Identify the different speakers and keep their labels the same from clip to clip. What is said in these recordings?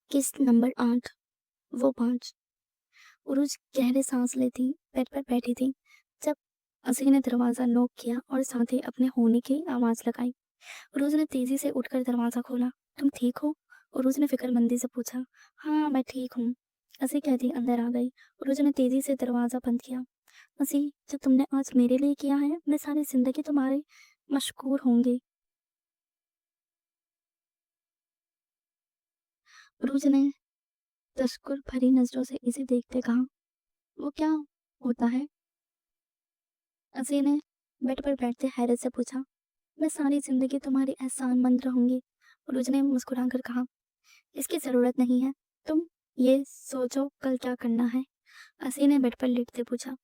Speaker 1: किस्त नंबर 8 वो 5। उरुज गहरे सांस लेती बेड पर बैठी थी जब असी ने दरवाजा लॉक किया और साथ ही अपने होने की आवाज लगाई। उरुज ने तेजी से उठकर दरवाजा खोला। तुम ठीक हो? उरुज ने फिक्रमंदी से पूछा। हाँ, मैं ठीक हूँ, असी कहती अंदर आ गई। उरुज ने तेजी से दरवाजा बंद किया। असी, जो तुमने आज मेरे लिए किया है, मैं सारी जिंदगी तुम्हारी मशकूर होंगी। उरुज ने तशक्कुर भरी नजरों से इसे देखते कहा। वो क्या होता है? असी ने बेड पर बैठते हैरत से पूछा। मैं सारी जिंदगी तुम्हारी एहसानमंद रहूंगी, रोज ने मुस्कुराकर कहा। इसकी जरूरत नहीं है, तुम ये सोचो कल क्या करना है, असी ने बेड पर लेटते पूछा।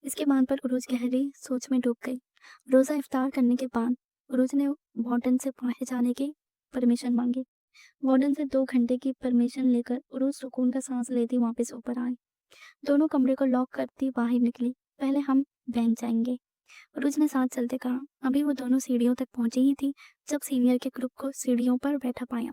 Speaker 1: इसके बाद पर उरोज गहरी सोच में डूब गई। रोजा इफ्तार करने के बाद उरोज ने वार्डन से बाहर जाने की परमिशन मांगी। वार्डन से 2 घंटे की परमिशन लेकर उरोज सुकून का सांस लेती वापस ऊपर आई। दोनों कमरे को लॉक करती बाहर निकली। पहले हम बैंक जाएंगे, रोज ने साथ चलते कहा। अभी वो दोनों सीढ़ियों तक पहुंची ही थी जब सीनियर के ग्रुप को सीढ़ियों पर बैठा पाया।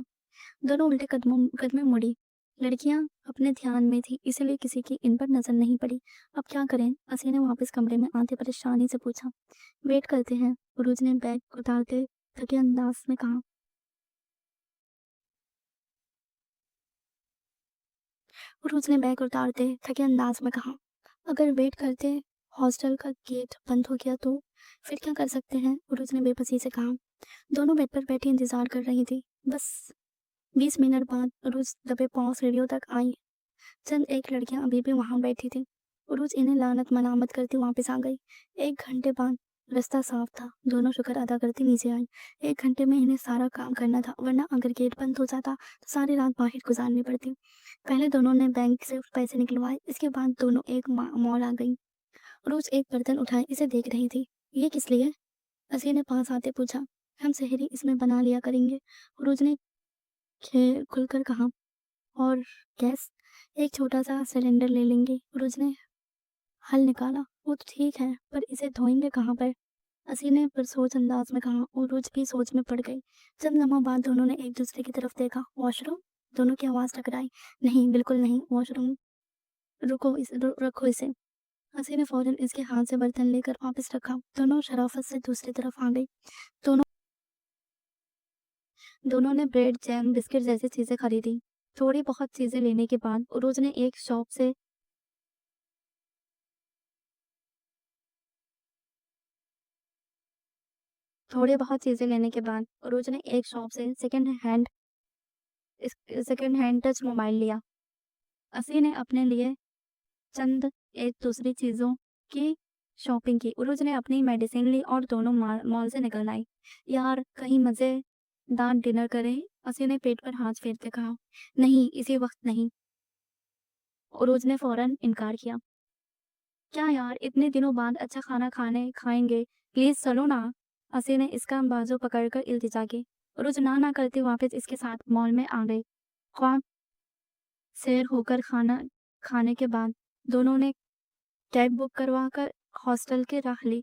Speaker 1: दोनों उल्टे कदमों में मुड़ी। लड़कियां अपने ध्यान में थी, इसलिए किसी की इन पर नजर नहीं पड़ी। अब क्या करें? असी ने वापस कमरे में आते परेशानी से पूछा। वेट करते हैं, रोज ने बैग उतारते थके अंदाज में कहा। रोज ने बैग उतारते थके अंदाज में कहा। अगर वेट करते हॉस्टल का गेट बंद हो गया तो फिर क्या कर सकते हैं? रोज ने बेबसी से कहा। दोनों बेड पर बैठी इंतजार कर रही थी। बस 20 मिनट बाद उरुज दबे पांव सीढ़ियों तक आई। चंद एक लड़कियां अभी भी वहां बैठी थी। उरुज इन्हें लानत मलामत करती वापस आ गई। 1 घंटे बाद रास्ता साफ था। दोनों शुक्र अदा करती नीचे आई। 1 घंटे में इन्हें सारा काम करना था, वरना अगर गेट बंद हो जाता तो सारी रात बाहर गुजारनी पड़ती। पहले दोनों ने बैंक से पैसे निकलवाए, इसके बाद दोनों एक मॉल आ गई। उरुज एक बर्तन उठाए इसे देख रही थी। ये किस लिए? असी ने पास आते पूछा। हम शहरी इसमें बना लिया करेंगे, उरुज ने खुलकर कहा। और गैस? एक छोटा सा सिलेंडर ले लेंगे, उरुज ने हल निकाला। वो तो ठीक है, पर इसे धोएंगे कहाँ पर? असी ने पुरसोच अंदाज में कहा। उरुज भी सोच में पड़ गई। चंद लम्हों बाद दोनों ने एक दूसरे की तरफ देखा। वॉशरूम? दोनों की आवाज टकराई। नहीं, बिल्कुल नहीं वॉशरूम। रखो इसे। असी ने फौरन इसके हाथ से बर्तन लेकर वापस रखा। दोनों शराफत से दूसरी तरफ आ गई। दोनों दोनों ने ब्रेड, जैम, बिस्किट जैसी चीजें खरीदी। थोड़ी बहुत चीजें लेने के बाद उरोज ने एक शॉप से थोड़ी बहुत चीजें लेने के बाद उरोज ने एक शॉप से सेकंड हैंड टच मोबाइल लिया। असी ने अपने लिए चंद एक दूसरी चीजों की शॉपिंग की। उरोज ने अपनी मेडिसिन ली और दोनों मॉल से निकल आई। यार, कहीं मजेदार डिनर करें, असी ने पेट पर हाथ फेरते कहा। नहीं, इसी वक्त नहीं, उरोज ने फौरन इनकार किया। क्या यार, इतने दिनों बाद अच्छा खाना खाने खाएंगे, प्लीज चलो ना, असी ने इसका बाजू पकड़कर इल्तिजा की। रोज ना करते वापस इसके साथ मॉल में आ गए। ख्वाब सैर होकर खाना खाने के बाद दोनों ने कैब बुक करवा कर हॉस्टल की राह ली।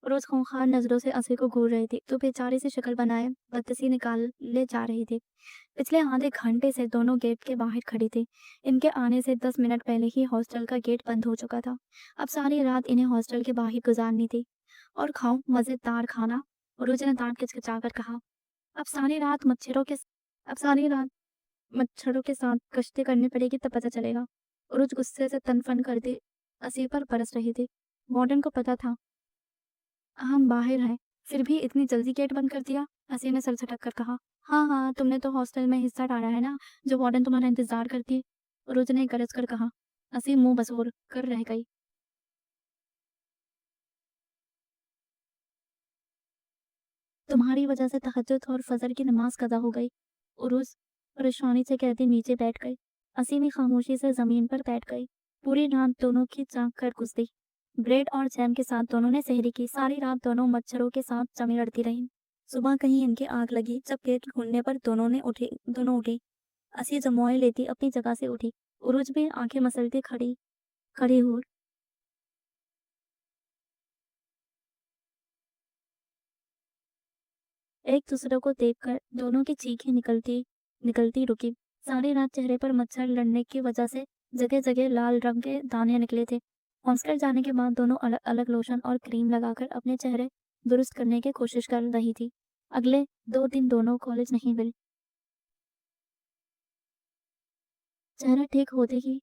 Speaker 1: रोज खूंखार नजरों से असी को घूर रही थी तो बेचारी से शक्ल बनाए बदतसी निकाल ले जा रही थी। पिछले आधे घंटे से दोनों गेट के बाहर खड़ी थी। इनके आने से 10 मिनट पहले ही हॉस्टल का गेट बंद हो चुका था। अब सारी रात इन्हें हॉस्टल के बाहर गुजारनी थी। और खाओ मजेदार खाना, रोज ने दांत किचकिचाकर कहा। अब सारी रात अब सारी रात मच्छरों के साथ गश्ती करनी पड़ेगी तब पता चलेगा। रोज गुस्से से तनफन करती असी पर बरस रही थी। वार्डन को पता था हम बाहर हैं, फिर भी इतनी जल्दी गेट बंद कर दिया, असी ने सर झटक कर कहा। हाँ हाँ, तुमने तो हॉस्टल में हिस्सा डाला है ना, जो वार्डन तुम्हारा इंतजार करती है, रोज ने गरज कर कहा। असी मुंह बसोर कर रह गई। तुम्हारी वजह से तहज्जुद और फजर की नमाज कदा हो गई, उरुस परेशानी से कहती नीचे बैठ गई। असी भी खामोशी से जमीन पर बैठ गई। पूरी रात दोनों की जाग कर गुजरी। ब्रेड और जैम के साथ दोनों ने सहरी की। सारी रात दोनों मच्छरों के साथ जमी लड़ती रहीं। सुबह कहीं इनकी आग लगी जब गेट खुलने पर दोनों उठी। असी जमोए लेती अपनी जगह से उठी। उरुज भी आंखें मसलती खड़ी खड़ी हो एक दूसरे को देखकर दोनों की चीखें निकलती निकलती रुकी। सारी रात चेहरे पर मच्छर लड़ने की वजह से जगह-जगह लाल रंग के दाने निकले थे। हॉस्टल जाने के बाद दोनों अलग-अलग लोशन और क्रीम लगाकर अपने चेहरे दुरुस्त करने की कोशिश कर रही थी। अगले 2 दिन दोनों कॉलेज नहीं गईं। चेहरा ठीक होते ही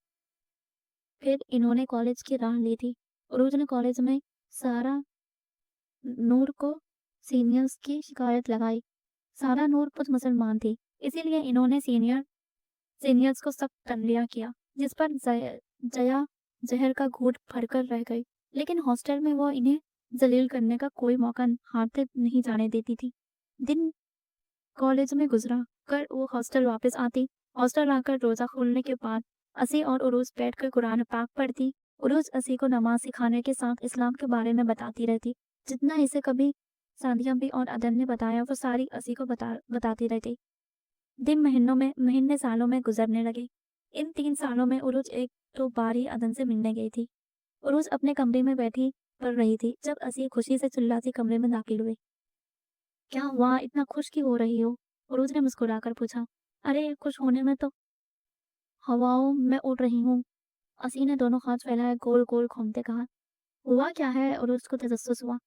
Speaker 1: फिर इन्होंने कॉलेज की राह ली थी। रोज ने कॉलेज में सारा नूर को सीनियर्स की शिकायत लगाई। सारा नूर खुद मुसलमान थी, इसीलिए इन्होंने सीनियर्स को सख्त तंबिया किया, जिस पर जया जहर का घूंट भरकर रह गई। लेकिन हॉस्टल में वो इन्हें जलील करने का कोई मौका हाथ नहीं जाने देती थी। दिन कॉलेज में गुजरा कर वो हॉस्टल वापस आती। हॉस्टल आकर रोजा खोलने के बाद असी और उरूज बैठकर कुरान पाक पढ़ती। उरूज असी को नमाज सिखाने के साथ इस्लाम के बारे में बताती रहती। जितना इसे कभी सादिया भी और अदन ने बताया वो सारी असी को बताती रहती। दिन महीने सालों में गुजरने लगे। इन 3 सालों में उरूज एक तो बार ही अदन से मिलने गई थी। उरूज अपने कमरे में बैठी पढ़ रही थी जब असी खुशी से चिल्लाती कमरे में दाखिल हुई। क्या हुआ, इतना खुश क्यों हो रही हो? उरूज ने मुस्कुराकर पूछा। अरे खुश होने में तो हवाओं में उड़ रही हूँ। असी ने दोनों हाथ फैलाए गोल गोल घूमते कहा। हुआ क्या है? उरूज को तजस्सुस हुआ।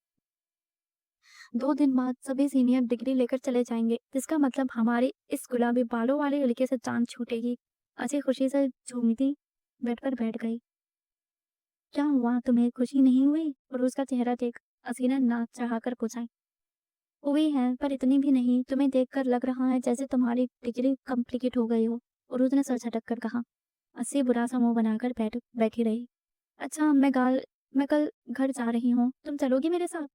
Speaker 1: 2 दिन बाद सभी सीनियर डिग्री लेकर चले जाएंगे, जिसका मतलब हमारी इस गुलाबी बालों वाली लड़के से जान छूटेगी। असी खुशी से झूमती बेड पर बैठ गई। क्या हुआ, तुम्हें खुशी नहीं हुई? उरूज का चेहरा देख असी ने नाक चढ़ाकर पूछा। हुई है, पर इतनी भी नहीं। तुम्हें देखकर लग रहा है जैसे तुम्हारी डिग्री कंप्लीट हो गई हो। उरूज ने सर झटक कर कहा। असी बुरा सा मुंह बनाकर बैठी रही। अच्छा, मैं कल घर जा रही हूँ, तुम चलोगी मेरे साथ?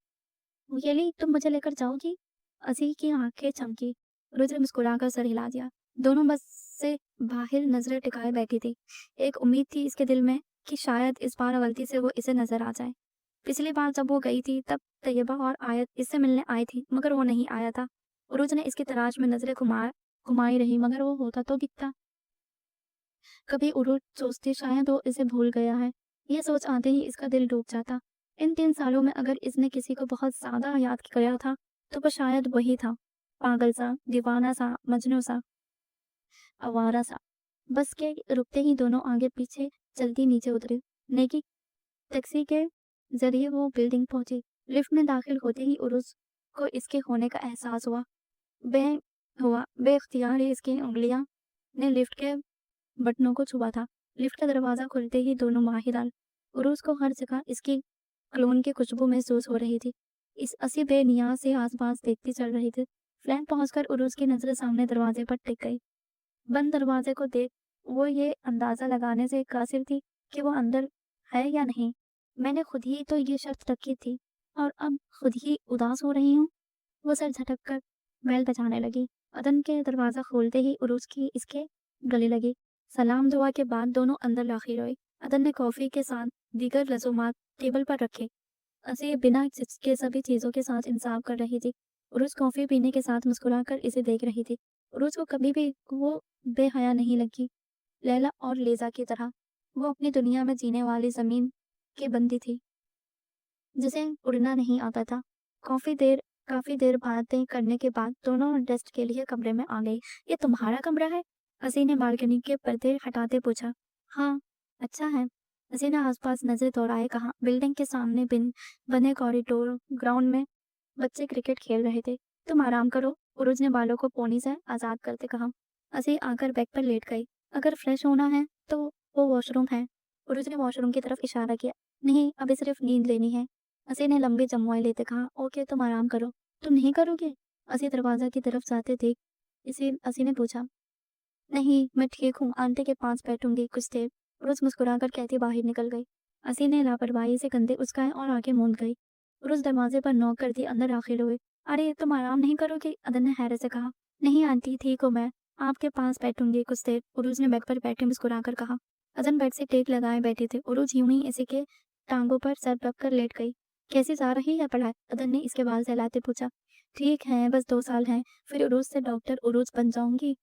Speaker 1: रियली, तुम मुझे लेकर जाओगी? असी की आंखें चमकी। रुद्र मुस्कुराकर सर हिला दिया। दोनों बस से बाहर नजरें टिकाए बैठी थी। एक उम्मीद थी इसके दिल में कि शायद इस बार गलती से वो इसे नजर आ जाए। पिछली बार जब वो गई थी तब तैयबा और आयत इससे मिलने आई थी, मगर वो नहीं आया था। उरूज ने इसकी तलाश में नजरें घुमाई रही, मगर वो होता तो दिखता। कभी उरूज सोचती शायद वो इसे भूल गया है। ये सोच आते ही इसका दिल डूब जाता। इन 3 सालों में अगर इसने किसी को बहुत ज्यादा याद किया था तो वो शायद वही था। पागल सा, दीवाना सा, मजनू सा, आवारा सा। बस के रुकते ही दोनों आगे पीछे चलती नीचे उतरी। नेकी टैक्सी के जरिए वो बिल्डिंग पहुंची। लिफ्ट में दाखिल होते ही उरुस को इसके होने का एहसास हुआ। बे बेख्तियार ही इसकी उंगलियां ने लिफ्ट के बटनों को छुआ था। लिफ्ट का दरवाजा खुलते ही दोनों माहिर आल। उरुस को हर जगह इसकी क्लोन की खुशबू महसूस हो रही थी। इस असी बेनियाज से आसपास देखती चल रही थी। फ्लैट पहुंचकर उरुस की नजर सामने दरवाजे पर टिक गई। बंद दरवाजे को देख वो ये अंदाजा लगाने से कासिर थी कि वो अंदर है या नहीं। मैंने खुद ही तो ये शर्त रखी थी और अब खुद ही उदास हो रही हूँ। वो सर झटक कर बैल बजाने लगी। अदन के दरवाजा खोलते ही उरुस की इसके गले लगी। सलाम दुआ के बाद दोनों अंदर दाखिल हुए। अदन ने कॉफी के साथ दीगर रसूमात टेबल पर रखे। असी बिना के सभी चीजों के साथ इंसाफ कर रही थी। उरुस कॉफी पीने के साथ मुस्कुराकर इसे देख रही थी। उरुस को कभी भी वो बेहया नहीं लगी। लैला और लेजा की तरह वो अपनी दुनिया में जीने वाली जमीन की बंदी थी जिसे उड़ना नहीं आता था। काफी देर बातें करने के बाद दोनों रेस्ट के लिए कमरे में आ गई। ये तुम्हारा कमरा है? असी ने बालकनी के पर्दे हटाते पूछा। हाँ, अच्छा है। असी ने आसपास नजर दौड़ाए कहा। बिल्डिंग के सामने बने कॉरिडोर ग्राउंड में बच्चे क्रिकेट खेल रहे थे। तुम आराम करो, उरुज ने बालों को पोनी से आजाद करते कहा। असी आकर बेड पर लेट गई। अगर फ्रेश होना है तो वो वॉशरूम है। उरुज ने वॉशरूम की तरफ इशारा किया। नहीं, अभी सिर्फ नींद लेनी है। असी ने लंबी जम्मुई लेते कहा। ओके, तुम आराम करो। तुम नहीं करोगे? असी दरवाजा की तरफ जाते देख इसे असी ने पूछा। नहीं, मैं ठीक हूँ, आंटी के पास बैठूंगी कुछ देर। उरुज मुस्कुराकर कहती बाहर निकल गई। असी ने लापरवाही से कंधे उचकाए और आगे मूंद गई। उरुज दरवाजे पर नॉक करती अंदर दाखिल हुए। अरे, तुम आराम नहीं करोगे? अदन ने हैरत से कहा। नहीं आंटी, ठीक हूँ मैं, आपके पास बैठूंगी कुछ देर। उरुज ने बेड पर बैठे मुस्कुराकर कहा। अदन बेड से टेक लगाए बैठी थी। उरुज यूं ही इसी के टांगों पर सर रख कर लेट गई। कैसी जा रही है पढ़ाई? अदन ने इसके बाल सहलाते पूछा। ठीक है, बस 2 साल हैं, फिर उरुज से डॉक्टर उरुज बन जाऊंगी।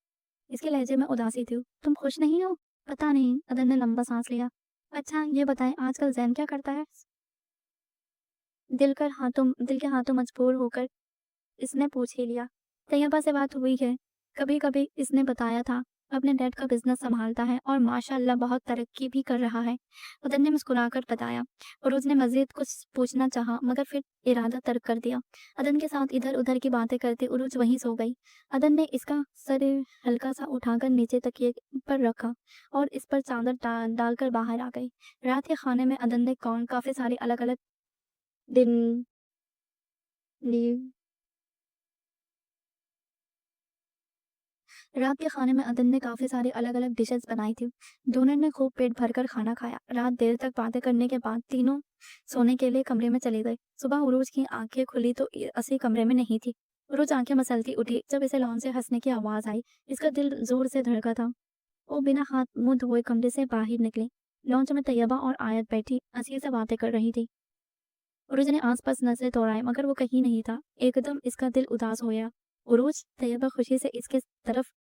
Speaker 1: इसके लहजे में उदासी थी। तुम खुश नहीं हो? पता नहीं। अदन ने लंबा सांस लिया। अच्छा, ये बताएं आजकल जैन क्या करता है? दिल के हाथों मजबूर होकर इसने पूछ ही लिया। तैयबा से बात हुई है? कभी कभी इसने बताया था। अपने डैड का बिजनेस संभालता है और माशाल्लाह बहुत तरक्की भी कर रहा है। उदन ने मुस्कुराकर बताया। उरुज ने मजीद कुछ पूछना चाहा मगर फिर इरादा तर्क कर दिया। अदन के साथ इधर उधर की बातें करते उरुज वहीं सो गई। अदन ने इसका सर हल्का सा उठाकर नीचे तकिए पर रखा और इस पर चादर डालकर बाहर आ गई। रात के खाने में अदन ने काफी सारे अलग अलग दिन रात के खाने में अदन ने काफ़ी सारी अलग-अलग डिशेस बनाई थी। दोनों ने खूब पेट भरकर खाना खाया। रात देर तक बातें करने के बाद तीनों सोने के लिए कमरे में चले गए। सुबह उरोज की आंखें खुली तो असी कमरे में नहीं थी। उरोज आंखें मसलती उठी जब इसे लॉन से हंसने की आवाज़ आई। इसका दिल जोर से धड़का था। वो बिना हाथ मुंह धोए कमरे से बाहर निकली। लॉन्च में तैयबा और आयत बैठी असी से बातें कर रही थी। उरोज ने आस-पास नजरें दौड़ाई मगर वो कहीं नहीं था। एकदम इसका दिल उदास हो गया। उरोज तैयबा खुशी से इसके तरफ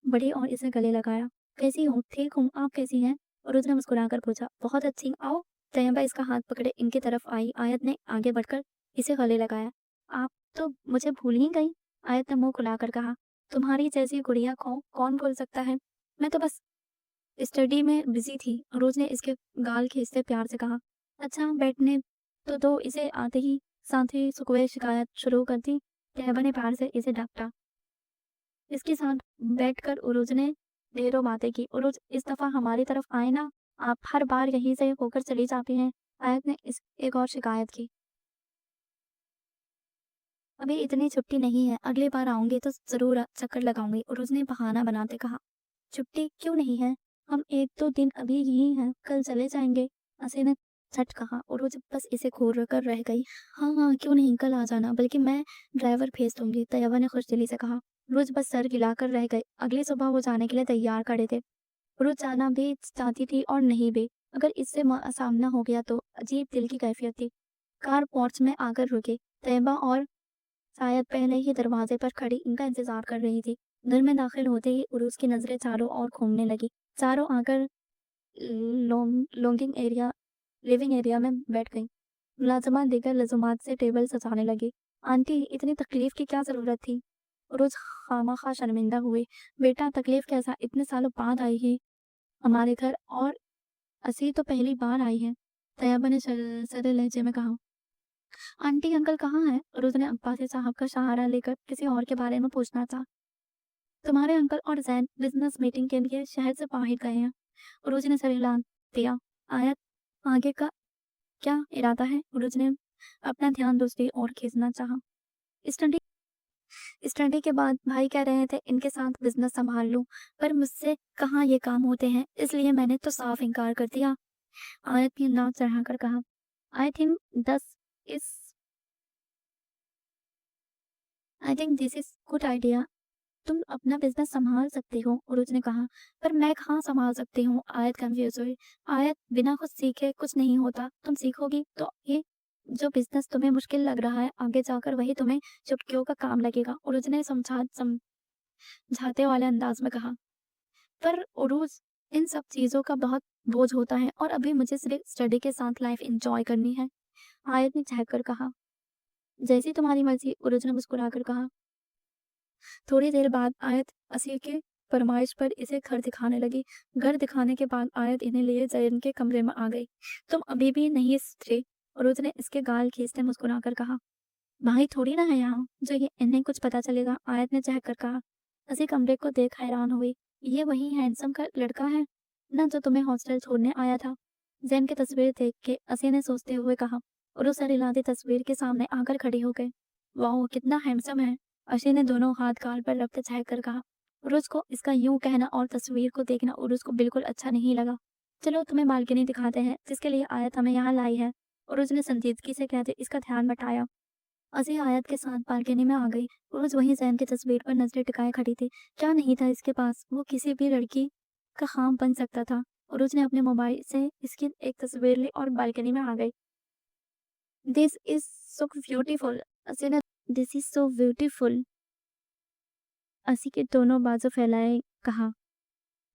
Speaker 1: बढ़ी और इसे गले लगाया। कैसी हो? ठीक हूँ, आप कैसी हैं? रुद्र ने मुस्कुराकर पूछा। बहुत अच्छी, आओ। तैयबा इसका हाथ पकड़े इनकी तरफ आई। आयत ने आगे बढ़कर इसे गले लगाया। आप तो मुझे भूल ही गई। आयत ने मुंह खुलाकर कहा। तुम्हारी जैसी गुड़िया को कौन भूल सकता है? मैं तो बस स्टडी में बिजी थी। रोज ने इसके गाल खींचते प्यार से कहा। अच्छा, बैठने तो इसे आते ही साथ ही सुकवे शिकायत शुरू कर दी। तैयबा ने प्यार से इसे डांटा। इसके साथ बैठकर उरुज ने ढेरों बातें की। उरुज, इस दफा हमारी तरफ आए ना, आप हर बार यहीं से होकर चली जाती हैं। आयत ने इस एक और शिकायत की। अभी इतनी छुट्टी नहीं है, अगली बार आऊंगी तो जरूर चक्कर लगाऊंगी। उरुज ने बहाना बनाते कहा। छुट्टी क्यों नहीं है? हम एक दो दिन अभी यही हैं, कल चले जाएंगे। असी ने झट कहा। उरुज बस इसे घूर कर रह गई। हाँ हाँ, क्यों नहीं, कल आ जाना, बल्कि मैं ड्राइवर भेज दूंगी। तैयबा ने खुशदिली से कहा। रोज बस सर हिलाकर रह गए। अगली सुबह वो जाने के लिए तैयार खड़े थे। रोज जाना भी चाहती थी और नहीं भी। अगर इससे सामना हो गया तो अजीब दिल की कैफियत थी। कार पोर्च में आकर रुकी। तैयबा और शायद पहले ही दरवाजे पर खड़ी इनका इंतजार कर रही थी। घर में दाखिल होते ही उरूज की नजरें चारों ओर घूमने लगी। चारों आकर लॉन्गिंग एरिया लिविंग एरिया में बैठ गई। मुलाजमा देकर लजुमात से टेबल सजाने लगी। आंटी, इतनी तकलीफ की क्या जरूरत थी? रोज खामखा शर्मिंदा हुई। बेटा, तकलीफ कैसा, इतने सालों बाद आई है हमारे घर और असी तो पहली बार आई है। तैयबा ने सरल लहजे में कहा। आंटी अंकल कहाँ हैं? रोज ने अब्बासी साहब का सहारा लेकर किसी और के बारे में पूछना था। तुम्हारे अंकल और जैन बिजनेस मीटिंग के लिए शहर से बाहर गए हैं। रोज ने सर हिला दिया। आयत, आगे का क्या इरादा है? रोज ने अपना ध्यान दूसरी ओर खींचना चाहा। स्टडी स्टडी के बाद भाई कह रहे थे इनके साथ बिजनेस संभाल लूं, पर मुझसे कहाँ ये काम होते हैं, इसलिए मैंने तो साफ इनकार कर दिया। आयत ने नाक चढ़ाकर कहा। आई थिंक दस इस I think this is good idea. तुम अपना बिजनेस संभाल सकती हो, उरुज ने कहा। पर मैं कहाँ संभाल सकती हूँ? आयत कंफ्यूज हुई। आयत, बिना कुछ सीखे कुछ नहीं होता। तुम सीखोगी तो ये जो बिजनेस तुम्हें मुश्किल लग रहा है आगे जाकर वही तुम्हें चुटकियों का काम लगेगा। उरुज ने समझाते वाले अंदाज में कहा। पर उरूज, इन सब चीजों का बहुत बोझ होता है और अभी मुझे सिर्फ स्टडी के साथ लाइफ एंजॉय करनी है। आयत ने चहक कर कहा। जैसी तुम्हारी मर्जी, उरूज ने मुस्कुराकर कहा। थोड़ी देर बाद आयत असी के फरमाइश पर इसे घर दिखाने लगी। घर दिखाने के बाद आयत इन्हें लिए जैन के कमरे में आ गई। तुम अभी भी नहीं थे? उरूज ने इसके गाल खींचते मुस्कुराकर कहा। भाई थोड़ी ना है यहाँ जो ये इन्हें कुछ पता चलेगा। आयत ने चहक कर कहा। असी कमरे को देख हैरान हुई। ये वही हैंडसम का लड़का है ना जो तुम्हें हॉस्टल छोड़ने आया था? जैन की तस्वीर देख के असी ने सोचते हुए कहा। और उस हिलाती तस्वीर के सामने आकर खड़ी हो गई। वाह, कितना हैंडसम है। अशी ने दोनों हाथ गाल पर रखते चहक कर कहा। उरुज को इसका यूं कहना और तस्वीर को देखना उरुज को बिल्कुल अच्छा नहीं लगा। चलो तुम्हें बालकनी दिखाते हैं जिसके लिए आयत हमें यहाँ लाई है। उरुज ने संजीदगी से कहते इसका ध्यान बटाया। अजी आयत के साथ बालकनी में आ गई। रोज वहीं जैन की तस्वीर पर नजरें टिकाए खड़ी थी। क्या नहीं था इसके पास? वो किसी भी लड़की का ख्वाब बन सकता था। रोज ने अपने मोबाइल से इसकी एक तस्वीर ली और बालकनी में आ गई। This is so beautiful. असी ने दिस इज सो ब्यूटीफुल असी के दोनों बाजू फैलाए कहा।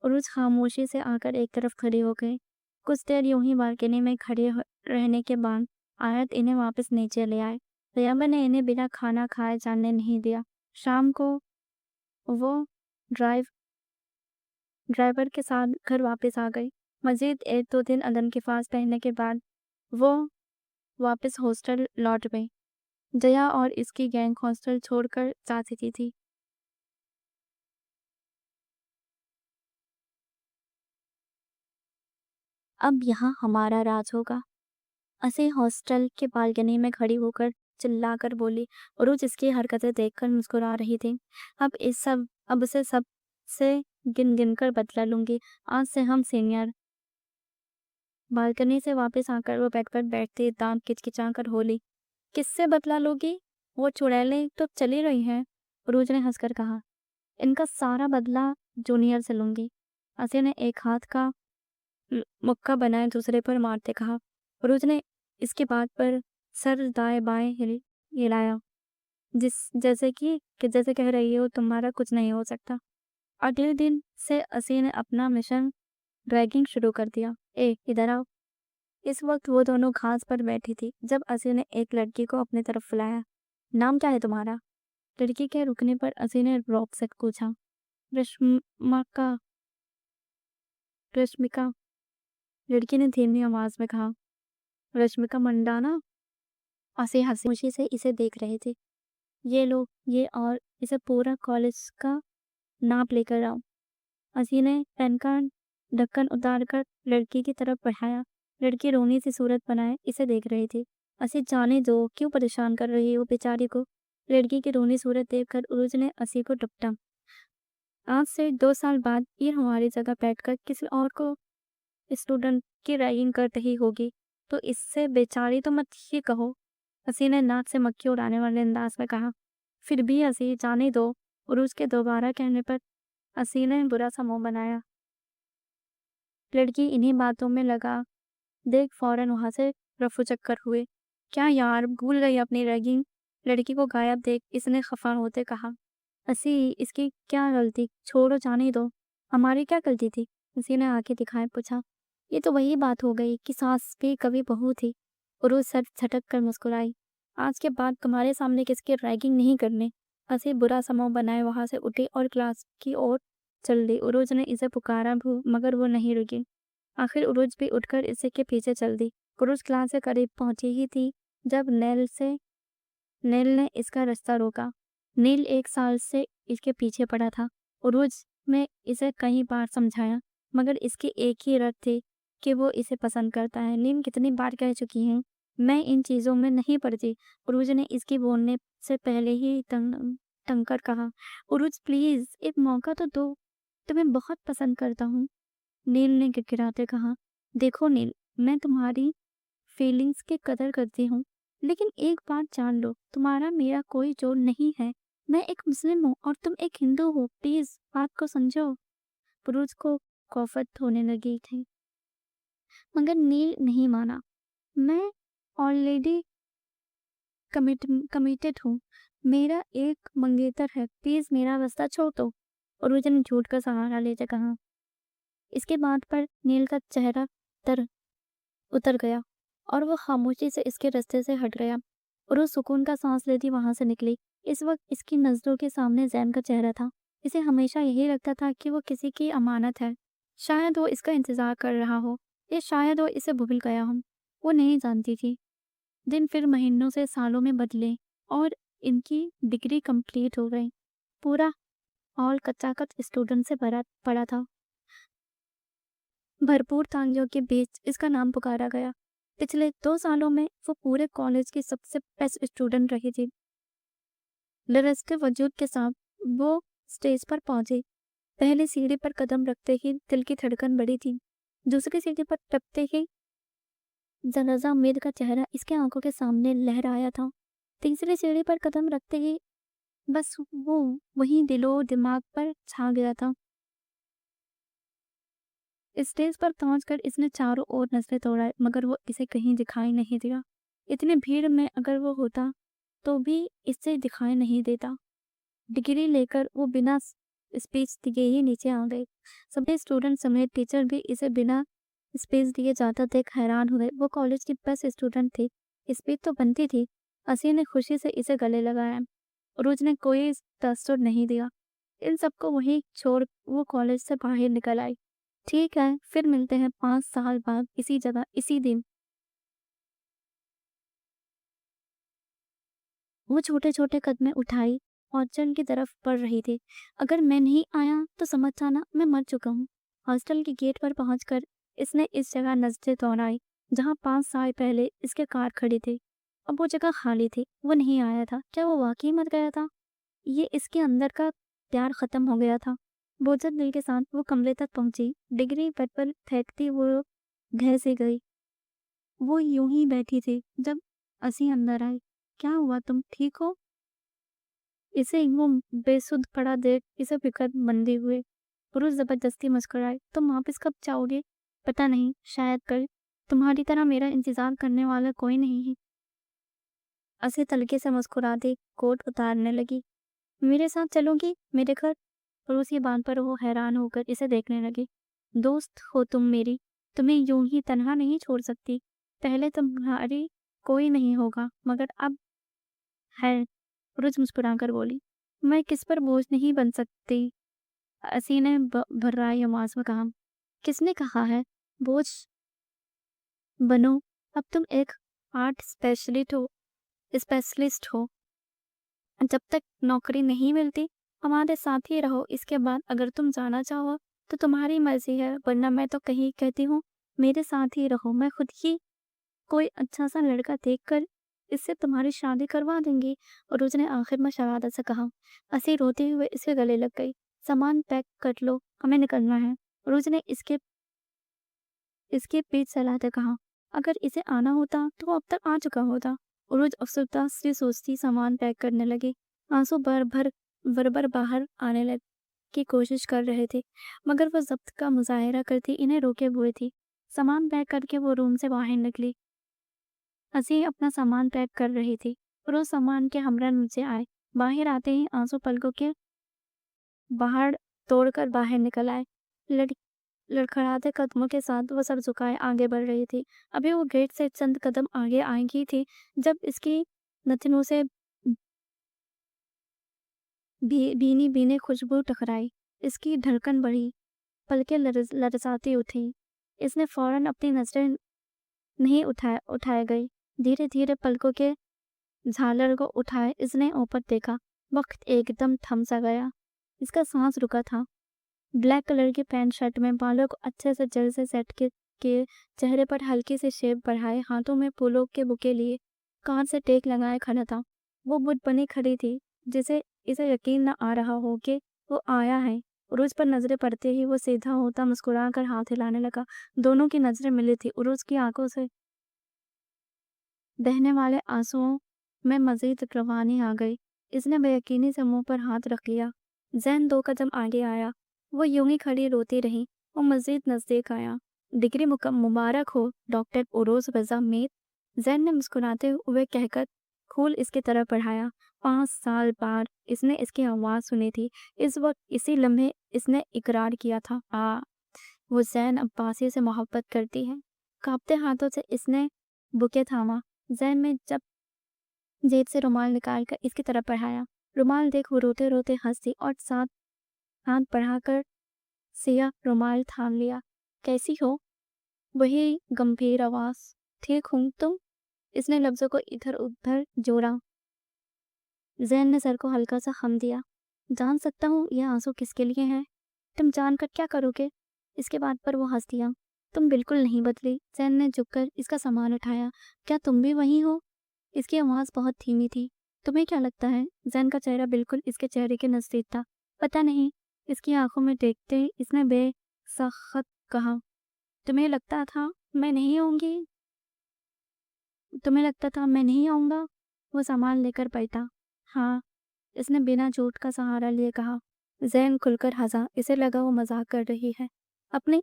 Speaker 1: रोज खामोशी से आकर एक तरफ खड़े हो गए। कुछ देर यूं ही बालकनी में रहने के बाद आयत इन्हें वापस नीचे ले आए। तैयबा ने इन्हें बिना खाना खाए जाने नहीं दिया। शाम को वो ड्राइव ड्राइवर के साथ घर वापस आ गई। मजीद 1-2 दिन अदम के पास रहने के बाद वो वापस हॉस्टल लौट गई। जया और इसकी गैंग हॉस्टल छोड़कर जा चुकी थी। अब यहाँ हमारा राज होगा। असी हॉस्टल के बालकनी में खड़ी होकर चिल्लाकर बोली। रोज इसकी हरकतें देखकर मुस्कुरा रही थी। अब से सबसे गिन गिन कर बदला लूंगी। आज से हम सीनियर। बालकनी से वापस आकर वो बेड पर बैठती दांत किचकिचाकर बोली, किससे बदला लोगी? वो चुड़ैलें तो चली रही हैं। रोज ने हंसकर कहा, इनका सारा बदला जूनियर से लूंगी। असी ने एक हाथ का मुक्का बनाए दूसरे पर मारते कहा। रोज ने इसके बात पर सर दाएं बाएं हिलाया, जैसे कह रही हो तुम्हारा कुछ नहीं हो सकता। अगले दिन से असी ने अपना मिशन ड्रैगिंग शुरू कर दिया। इधर आओ। इस वक्त वो दोनों घास पर बैठी थी जब असी ने एक लड़की को अपनी तरफ बुलाया। नाम क्या है तुम्हारा? लड़की के रुकने पर असी ने रौब से पूछा। रश्मिका। रश्मिका, लड़की ने धीमी आवाज में कहा। रश्मिका मंडाना? असी हंसी खुशी से इसे देख रहे थे। ये लो, ये और इसे पूरा कॉलेज का नाप लेकर आओ। असी ने पेन का ढक्कन उतारकर लड़की की तरफ बढ़ाया। लड़की रोनी सी सूरत बनाए इसे देख रही थी। असी, जाने दो, क्यों परेशान कर रही हो बेचारी को? लड़की की रोनी सूरत देखकर उरुज ने असी को टपटा। आज से 2 साल बाद ये हमारी जगह बैठकर किसी और को स्टूडेंट की रैगिंग कर रही होगी तो इससे बेचारी तो मत ही कहो। असी ने नाक से मक्खी उड़ाने वाले अंदाज में कहा। फिर भी असी, जाने दो। उरुज के दोबारा कहने पर असी ने बुरा सा मुंह बनाया। लड़की इन्हीं बातों में लगा देख फौरन वहां से रफू चक्कर हुए। क्या यार, भूल गई अपनी रैगिंग? लड़की को गायब देख इसने खफा होते कहा। असी, इसकी क्या गलती? छोड़ो, जाने दो। हमारी क्या गलती थी? उसी ने आंखें दिखाए पूछा। ये तो वही बात हो गई कि सास भी कभी बहू थी। उरुज सर झटक कर मुस्कुराई। आज के बाद तुम्हारे सामने किसकी रैगिंग नहीं करने। असी बुरा समूह बनाए वहां से उठी और क्लास की ओर चल दी। उरुज ने इसे पुकारा मगर वो नहीं रुकी। आखिर उरुज भी उठकर इसे के पीछे चल दी। उरुज क्लास से करीब पहुंची ही थी जब नील ने इसका रास्ता रोका। नील 1 साल से इसके पीछे पड़ा था। उरुज में इसे कई बार समझाया मगर इसकी एक ही रट थी कि वो इसे पसंद करता है। नील कितनी बार कह चुकी है, मैं इन चीज़ों में नहीं पड़ती। उरुज ने इसकी बोलने से पहले ही टंग कर कहा। उरुज प्लीज एक मौका तो दो, तुम्हें बहुत पसंद करता हूँ। नील ने गिड़गिड़ाते कहा। देखो नील, मैं तुम्हारी फीलिंग्स की कदर करती हूँ लेकिन एक बात जान लो, तुम्हारा मेरा कोई जोड़ नहीं है। मैं एक मुस्लिम हूँ और तुम एक हिंदू हो, प्लीज बात को समझो। पुरुष को कौफत होने लगी थी मगर नील नहीं माना। मैं ऑलरेडी कमिटेड हूँ। मेरा एक मंगेतर है, प्लीज मेरा रास्ता छोड़ दो। उरुज ने झूठ का सहारा लेते कहा। इसके बाद पर नील का चेहरा तर उतर गया और वो खामोशी से इसके रास्ते से हट गया। उरुज सुकून का सांस लेती वहां से निकली। इस वक्त इसकी नजरों के सामने जैन का चेहरा था। इसे हमेशा यही लगता था कि वो किसी की अमानत है। शायद वो इसका इंतजार कर रहा हो या शायद वो इसे भूल गया हो। वो नहीं जानती थी। दिन फिर महीनों से सालों में बदले और इनकी डिग्री कंप्लीट हो गई। पूरा हॉल कच्चाकच स्टूडेंट से भरा पड़ा था। भरपूर तालियों के बीच इसका नाम पुकारा गया। पिछले 2 सालों में वो पूरे कॉलेज की सबसे बेस्ट स्टूडेंट रही थी। लरजते वजूद के साथ वो स्टेज पर पहुंची। पहली सीढ़ी पर कदम रखते ही दिल की धड़कन बढ़ी थी। दूसरी सीढ़ी पर टपते ही जनाजा उम्मीद का चेहरा इसके आंखों के सामने लहराया था। तीसरी सीढ़ी पर कदम रखते ही बस वो वही दिलो दिमाग पर छा गया था। स्टेज पर पहुंचकर इसने चारों ओर नजरें दौड़ाई मगर वो इसे कहीं दिखाई नहीं दिया। इतनी भीड़ में अगर वो होता तो भी इससे दिखाई नहीं देता। डिग्री लेकर वो बिना स्पीच दिए ही नीचे आ गए। सभी स्टूडेंट समेत टीचर भी इसे बिना स्पीच दिए जाता देख हैरान हुए। वो कॉलेज की बेस्ट स्टूडेंट थी, स्पीच तो बनती थी। असी ने खुशी से इसे गले लगाया। रोज ने कोई तसर नहीं दिया। इन सबको वहीं छोड़ वो कॉलेज से बाहर निकल आई। ठीक है, फिर मिलते हैं 5 साल बाद इसी जगह, इसी दिन। वो छोटे-छोटे कदमें उठाई और चंद की तरफ बढ़ रही थी। अगर मैं नहीं आया तो समझ जाना मैं मर चुका हूँ। हॉस्टल के गेट पर पहुंचकर इसने इस जगह नजरें दौड़ाई जहाँ 5 साल पहले इसके कार खड़ी थी। अब वो जगह खाली थी। वो नहीं आया था। क्या वो वाकई मर गया था? ये इसके अंदर का प्यार खत्म हो गया था। बोझल दिल के साथ वो कमरे तक पहुंची। डिग्री बेड पर फेंकती वो घर से गई। वो यूं ही बैठी थी जब असी अंदर आई। क्या हुआ, तुम ठीक हो? इसे यूं बेसुध पड़ा देख इसे फिक्र मंदी हुए। पुरुष जबरदस्ती मुस्कुराए। तुम वापिस कब जाओगे? पता नहीं, शायद कल। तुम्हारी तरह मेरा इंतजार करने वाला कोई नहीं है। असी तलके से मुस्कुराती कोट उतारने लगी। मेरे साथ चलोगी मेरे घर? पुरुष की बात पर वो हैरान होकर इसे देखने लगी। दोस्त हो तुम मेरी, तुम्हें यूं ही तन्हा नहीं छोड़ सकती। पहले तुम्हारी कोई नहीं होगा, मगर अब है। रोज मुस्कुराकर बोली। मैं किस पर बोझ नहीं बन सकती। असी ने भर्राई आवाज में कहा। किसने कहा है बोझ बनो? अब तुम एक आर्ट स्पेशलिस्ट हो। जब तक नौकरी नहीं मिलती हमारे साथ ही रहो। इसके बाद अगर तुम जाना चाहो तो तुम्हारी मर्जी है, वरना मैं तो कहीं कहती हूँ मेरे साथ ही रहो। मैं खुद ही कोई अच्छा सा लड़का देखकर इससे तुम्हारी शादी करवा देंगी। और उसने आखिर में शरारत से कहा। असी रोते हुए इसके गले लग गई। सामान पैक कर लो, हमें निकलना है। रोज ने इसके पीठ सहलाते कहा। अगर इसे आना होता तो वो अब तक आ चुका होता। रोज अफसरदा से सोचती सामान पैक करने लगी। आंसू भर बाहर आने लग की कोशिश कर रहे थे, मगर वो जब्त का मुजाहिरा करती इन्हें रोके हुए थी। सामान पैक करके वो रूम से बाहर निकली। असी अपना सामान पैक कर रही थी और उस सामान के हमरा नीचे आए। बाहर आते ही आंसू पलकों के बाहर तोड़कर बाहर निकल आए। लड़ लड़खड़ाते कदमों के साथ वो सर झुकाए आगे बढ़ रही थी। अभी वो गेट से चंद कदम आगे आएगी थी जब इसकी नथनों से भीनी भीनी खुशबू टकराई। इसकी धड़कन बढ़ी, पलकें लरसाती उठी। इसने फौरन अपनी नजरें नहीं उठाए गई। धीरे धीरे पलकों के झालर को उठाए इसने ऊपर देखा। वक्त एकदम थम सा गया। इसका सांस रुका था। ब्लैक कलर की पैंट शर्ट में बालों को अच्छे से जड़ से सेट के चेहरे पर हल्की से शेप बढ़ाए, हाथों में फूलों के बुके लिए कान से टेक लगाए खड़ा था। वो बुत बनी खड़ी थी जिसे इसे यकीन न आ रहा हो कि वो आया है। उरुज पर नजरें पड़ते ही वो सीधा होता मुस्कुरा कर हाथ हिलाने लगा। दोनों की नजरें मिली थी। उरुज की आंखों से बहने वाले आंसुओं में मजीद रवानी आ गई। इसने बेयकीनी से मुंह पर हाथ रख लिया। जैन 2 कदम आगे आया। वो यूं ही खड़ी रोती रही। वो मजीद नजदीक आया। डिग्री मुबारक हो डॉक्टर उरोज रजा मीर। जैन ने मुस्कुराते हुए कहकर खूल इसकी तरफ बढ़ाया। 5 साल बाद इसने इसकी आवाज सुनी थी। इस वक्त इसी लम्हे इसने इकरार किया था। वो जैन अब्बासी से मोहब्बत करती है। कांपते हाथों से इसने बुके थामा। जैन में जब जेब से रुमाल निकालकर इसकी तरफ बढ़ाया। रुमाल देख वो रोते रोते हंसी और साथ हाथ बढ़ाकर सिया रुमाल थाम लिया। कैसी हो? वही गंभीर आवाज। ठीक हूं, तुम? इसने लफ्जों को इधर उधर जोड़ा। जैन ने सर को हल्का सा खम दिया। जान सकता हूँ यह आंसू किसके लिए हैं? तुम जानकर क्या करोगे? इसके बाद पर वो हंस दिया। तुम बिल्कुल नहीं बदली। जैन ने झुककर इसका सामान उठाया। क्या तुम भी वही हो? इसकी आवाज बहुत धीमी थी। तुम्हें क्या लगता है? जैन का चेहरा बिल्कुल इसके चेहरे के नजदीक था। पता नहीं। इसकी आंखों में देखते इसने बेसख्त कहा। तुम्हें लगता था मैं नहीं आऊंगी? तुम्हें लगता था मैं नहीं आऊंगा? वो सामान लेकर बैठा। हाँ, इसने बिना झूठ का सहारा लिए कहा। जैन खुलकर हंसा। इसे लगा वो मजाक कर रही है। अपने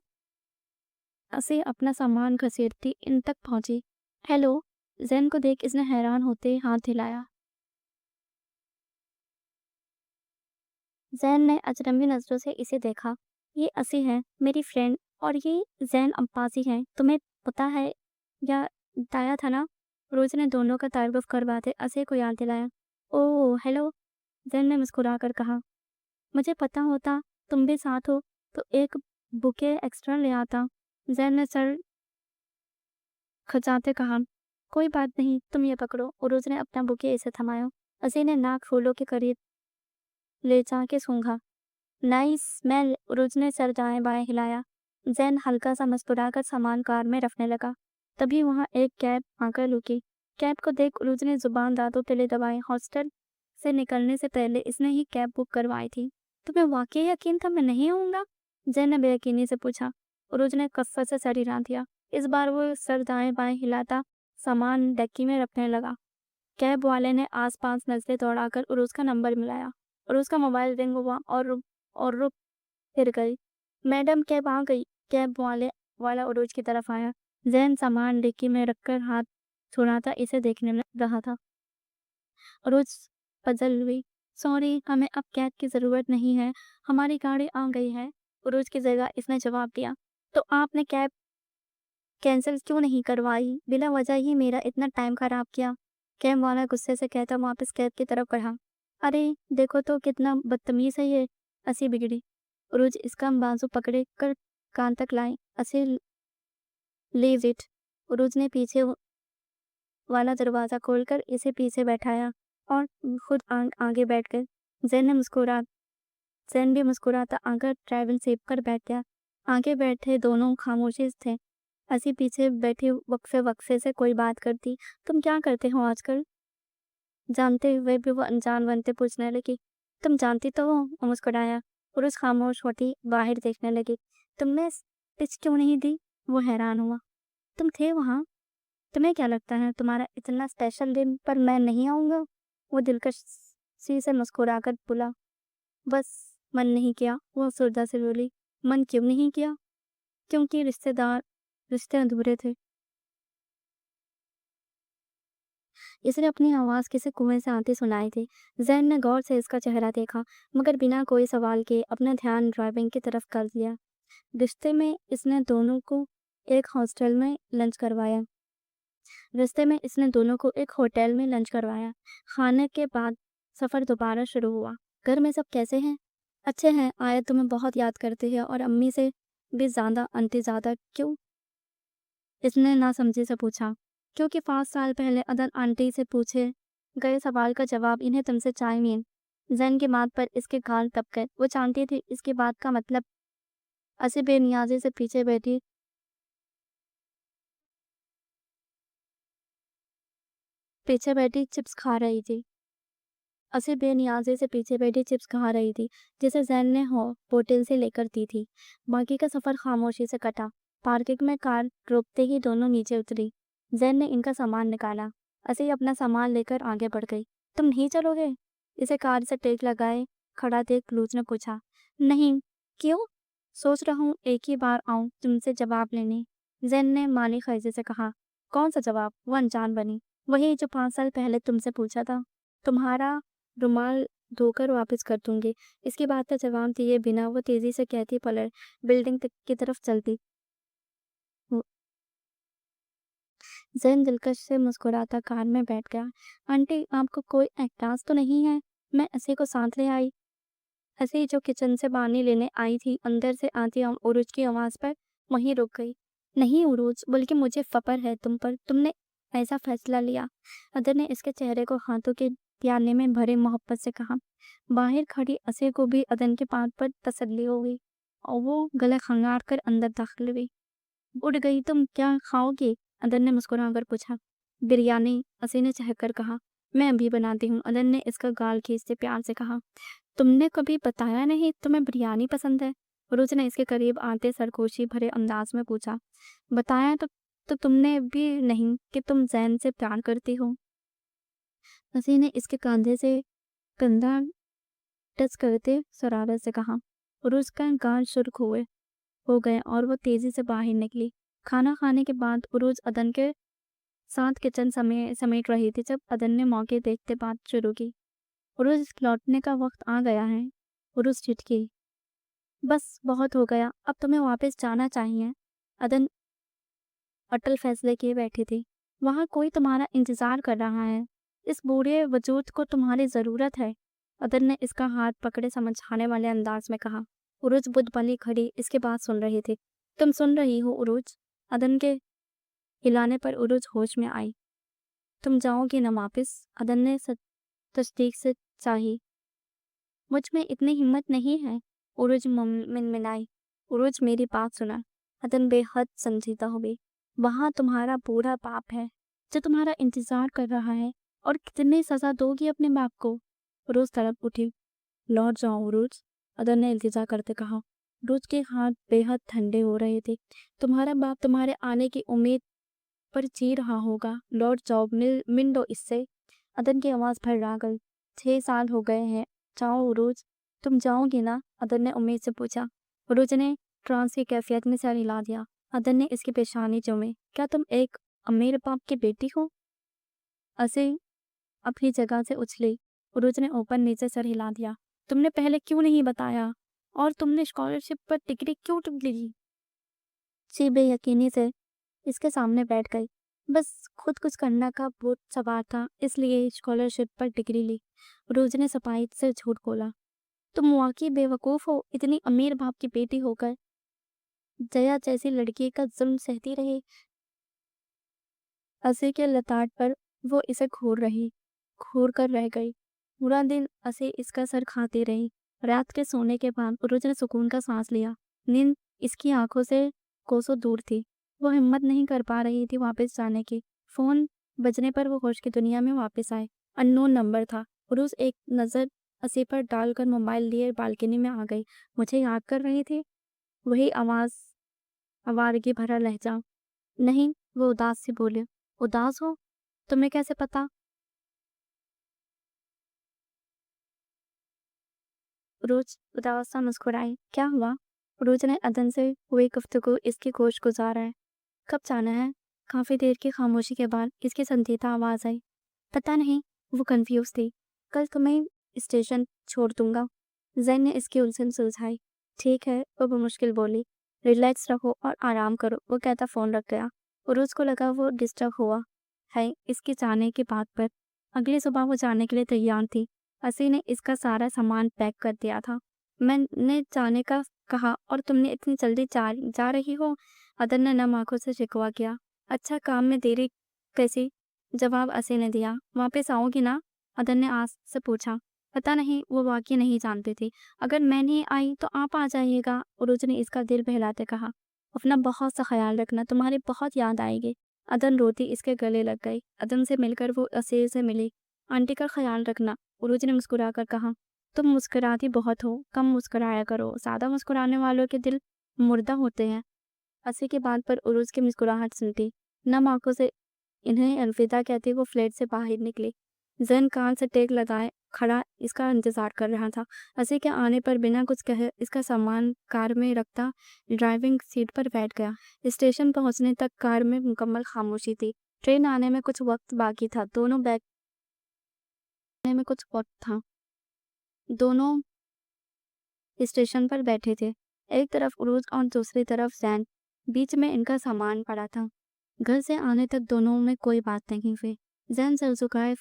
Speaker 1: से अपना सामान घसीटती इन तक पहुंची। हेलो। जैन को देख इसने हैरान होते हाथ हिलाया। जैन ने अजनबी नजरों से इसे देखा। ये असी है, मेरी फ्रेंड, और ये जैन अब्बासी है। तुम्हें पता है या बताया था ना? रोज ने दोनों का तारुफ करवाते असी को याद दिलाया। Oh hello. जैन ने मुस्कुरा कर कहा। मुझे पता होता तुम भी साथ हो तो एक बुके एक्स्ट्रा ले आता। जैन ने सर खचाते कहा, कोई बात नहीं, तुम ये पकड़ो। उरोज ने अपना बुके इसे थमाया। असी ने नाक फूलों के करीब ले जाके सूंघा। Nice smell. उरोज ने सर दाएं बाएं हिलाया। जैन हल्का सा मुस्कुराकर सामान कार में रखने लगा। तभी वहां एक कैब आकर रुकी। कैब को देख उरोज ने जुबान दांतों तले दबाई। हॉस्टल से निकलने से पहले इसने ही कैब बुक करवाई थी। तुम्हें वाकई यकीन था मैं नहीं आऊंगा? जैन ने बेयकीनी से पूछा। उरोज ने कफ्फत से सर हिला दिया। इस बार वो सर दाएं बाएं हिलाता सामान डिक्की में रखने लगा। कैब वाले ने आसपास नजरें दौड़ाकर उरोज का नंबर मिलाया। उरोज का मोबाइल रिंग हुआ और रुक फिर गई। मैडम कैब आ गई। कैब वाला उरोज की तरफ आया। जैन सामान डिक्की में रखकर हाथ छुड़ाता इसे देखने लग रहा था। उरोज पजल हुई। सॉरी, हमें अब कैब की जरूरत नहीं है, हमारी गाड़ी आ गई है। उरोज की जगह इसने जवाब दिया। तो आपने कैब कैंसिल क्यों नहीं करवाई? बिना वजह ही मेरा इतना टाइम खराब किया। कैब वाला गुस्से से कहता वापस कैब की तरफ बढ़ा। अरे देखो तो कितना बदतमीज है ये। असी बिगड़ी। उरोज इसका बाजू पकड़े कर कान तक लाई। असी लीव इट। उरोज ने पीछे वाला दरवाजा खोलकर इसे पीछे बैठाया और खुद आगे बैठ गए। जैन भी मुस्कुराता आकर ड्राइविंग सीट पर बैठ गया। आगे बैठे दोनों खामोशी थे। असी पीछे बैठी वक्फे वक्फे से कोई बात करती। तुम क्या करते हो आजकल? जानते हुए भी वो अनजान बनते पूछने लगी। तुम जानती तो हो? वो मुस्कुराया। पुरुष खामोश होती बाहर देखने लगी। तुमने स्पीच क्यों नहीं दी? वो हैरान हुआ। तुम थे वहां, तुम्हें क्या लगता है तुम्हारा इतना स्पेशल दिन पर मैं नहीं आऊंगा? वो दिलकशी से मुस्कुराकर बोला। बस मन नहीं किया। वो अफसरदा से बोली। मन क्यों नहीं किया? क्योंकि रिश्ते अधूरे थे। इसने अपनी आवाज किसी कुएं से आती सुनाई थी। जैन ने गौर से इसका चेहरा देखा, मगर बिना कोई सवाल के अपना ध्यान ड्राइविंग की तरफ कर दिया। रिश्ते में इसने दोनों को एक हॉस्टल में लंच करवाया। रिश्ते में इसने दोनों को एक होटल में लंच करवाया। खाने के बाद सफर दोबारा शुरू हुआ। घर में सब कैसे हैं? अच्छे हैं। आया तुम्हें बहुत याद करती है और अम्मी से भी ज्यादा। आंटी ज्यादा क्यों? इसने नासमझी से पूछा। क्योंकि 5 साल पहले अदन आंटी से पूछे गए सवाल का जवाब इन्हें तुमसे चाहिए। जैन की बात पर इसके गाल तप गए। वो जानती थी इसकी बात का मतलब। असी बेनियाजी से पीछे बैठी चिप्स खा रही थी। असी बेनियाजी से पीछे बैठी चिप्स खा रही थी जिसे जैन ने होटल से लेकर दी थी। बाकी का सफर खामोशी से कटा। पार्किंग में कार रोकते ही दोनों नीचे उतरी। जैन ने इनका सामान निकाला। असी अपना सामान लेकर आगे बढ़ गई। तुम नहीं चलोगे? इसे कार से टेक लगाए खड़ा देख लूज ने पूछा। नहीं। क्यों? सोच रहा हूँ एक ही बार आऊं तुमसे जवाब लेने। जैन ने माली खैजे से कहा। कौन सा जवाब? वो अनजान बनी। वही जो 5 साल पहले तुमसे पूछा था। तुम्हारा रुमाल धोकर वापस कर दूंगी। इसकी बात का जवाब दिए बिना वो तेजी से कहती पलट बिल्डिंग की तरफ चलती। जैन दिलकश से मुस्कुराता कार में बैठ गया। आंटी आपको कोई एहसास तो नहीं है? मैं असी को साथ ले आई। असी जो किचन से पानी लेने आई थी अंदर से आती उरुज की आवाज पर वहीं रुक गई। नहीं उरुज, बल्कि मुझे फपर है तुम पर। तुमने ऐसा फैसला लिया। अदर ने इसके चेहरे को हाथों के प्याले में भरे मोहब्बत से कहा। बाहर खड़ी असे को भी अदन के बात पर तसल्ली हो गई और वो गला खंगार कर अंदर दाखिल हुई। उठ गई, तुम क्या खाओगी? अदन ने मुस्कुराकर पूछा। बिरयानी, असी ने चहकर कहा। मैं अभी बनाती हूँ। अदन ने इसका गाल खींचते प्यार से कहा। तुमने कभी बताया नहीं तुम्हें बिरयानी पसंद है? रोज ने इसके करीब आते सरगोशी भरे अंदाज में पूछा। बताया तो तुमने भी नहीं कि तुम जैन से प्यार करती हो। असी ने इसके कंधे से कंधा टच करते शरारत से कहा। रोज का गाल सुर्ख हो गए और वो तेजी से बाहर निकली। खाना खाने के बाद उरोज अदन के साथ किचन समेट रही थी जब अदन ने मौके देखते बात शुरू की। उरुज लौटने का वक्त आ गया है। उरुज छिटकी। बस बहुत हो गया, अब तुम्हें वापस जाना चाहिए। अदन अटल फैसले किए बैठी थी। वहां कोई तुम्हारा इंतजार कर रहा है। इस बूढ़े वजूद को तुम्हारी जरूरत है। अदन ने इसका हाथ पकड़े समझाने वाले अंदाज में कहा। उरुज बुद्ध बनी खड़ी इसकी बात सुन रही थी। तुम सुन रही हो उरुज? अदन के हिलाने पर उरुज होश में आई। तुम जाओगी ना वापिस? अदन ने तस्दीक से चाही। मुझ में इतनी हिम्मत नहीं है, उरुज मिनमिनाई। उरुज मेरी बात सुना। अदन बेहद संजीदा हो गई। वहां तुम्हारा बूढ़ा बाप है जो तुम्हारा इंतजार कर रहा है, और कितनी सजा दोगी अपने बाप को? उरुज तड़प उठी। लौट जाओ उरुज, अदन ने इल्तिजा करते कहा। उरुज के हाथ बेहद ठंडे हो रहे थे। तुम्हारा बाप तुम्हारे आने की उम्मीद पर जी रहा होगा। लौट जाओ, मिल दो इससे। अदन की आवाज भर्रा गई। 6 साल हो गए हैं। जाओ उरुज, तुम जाओगी ना? अदन ने उम्मीद से पूछा। उरुज ने ट्रांस की कैफियत में सर हिला दिया। अदन ने इसकी पेशानी चूमी। क्या तुम एक अमीर बाप की बेटी हो? असे अपनी जगह से उछली। उरुज ने ऊपर नीचे सर हिला दिया। तुमने पहले क्यों नहीं बताया? और तुमने स्कॉलरशिप पर डिग्री क्यों ली? सी बेयकीनी से इसके सामने बैठ गई। बस खुद कुछ करने का बहुत सवार था, इसलिए स्कॉलरशिप पर डिग्री ली। रोज ने सफाई से झूठ बोला। तुम वाकई बेवकूफ हो, इतनी अमीर बाप की बेटी होकर जया जैसी लड़की का जुल्म सहती रही। असी के लताट पर वो इसे घूर कर रह गई। पूरा दिन असी इसका सर खाती रही। रात के सोने के बाद उरुज ने सुकून का सांस लिया। नींद इसकी आंखों से कोसों दूर थी। वो हिम्मत नहीं कर पा रही थी वापस जाने की। फोन बजने पर वो होश की दुनिया में वापस आए। अननोन नंबर था। उरुज एक नजर असी पर डालकर मोबाइल लिए बालकनी में आ गई। मुझे याद कर रही थी? वही आवाज, आवारगी भरा लहजा। नहीं, वो उदास से बोले। उदास हो? तुम्हें कैसे पता? रोज उदास सा मुस्कुराई। क्या हुआ? रोज ने अदन से हुई गुफ्तगू इसकी गोश गुजारा है। कब जाना है? काफी देर की खामोशी के बाद इसकी संजीदा आवाज आई। पता नहीं, वो कंफ्यूज थी। कल तुम्हें स्टेशन छोड़ दूंगा। जैन ने इसकी उलझन सुलझाई। ठीक है, वो मुश्किल बोली। रिलैक्स रहो और आराम करो, वो कहता फोन रख गया। उरुज को लगा वो डिस्टर्ब हुआ है इसके जाने की बात पर। अगली सुबह वो जाने के लिए तैयार थी। असी ने इसका सारा सामान पैक कर दिया था। मैंने जाने का कहा और तुमने इतनी जल्दी जा रही हो? अदन ने नम आंखों से शिकवा किया। अच्छा, काम में देरी कैसी? जवाब असी ने दिया। वापस आओगी ना? अदन ने आस से पूछा। पता नहीं, वो वाकई नहीं जानती थी। अगर मैं नहीं आई तो आप आ जाइएगा, उरुज ने इसका दिल बहलाते कहा। अपना बहुत सा ख्याल रखना, तुम्हारी बहुत याद आएगी। अदन रोती इसके गले लग गई। अदन से मिलकर वो असीर से मिली। आंटी का ख्याल रखना, उरुज ने मुस्कुराकर कहा। तुम मुस्कुराती बहुत हो, कम मुस्कुराया करो। ज्यादा मुस्कुराने वालों के दिल मुर्दा होते हैं। असी की बात पर उरुज की मुस्कुराहट सुनती। नम आंखों से इन्हें अलविदा कहती वो फ्लैट से बाहर निकली। जैन कान से टेक लगाए खड़ा इसका इंतजार कर रहा था। असी के आने पर बिना कुछ कहे इसका सामान कार में रखता ड्राइविंग सीट पर बैठ गया। स्टेशन पहुंचने तक कार में मुकम्मल खामोशी थी। ट्रेन आने में कुछ वक्त बाकी था। दोनों स्टेशन पर बैठे थे। एक तरफ उरुज और दूसरी तरफ जैन। बीच में इनका सामान पड़ा था। घर से आने तक दोनों में कोई बात नहीं हुई। जैन सर झुकाए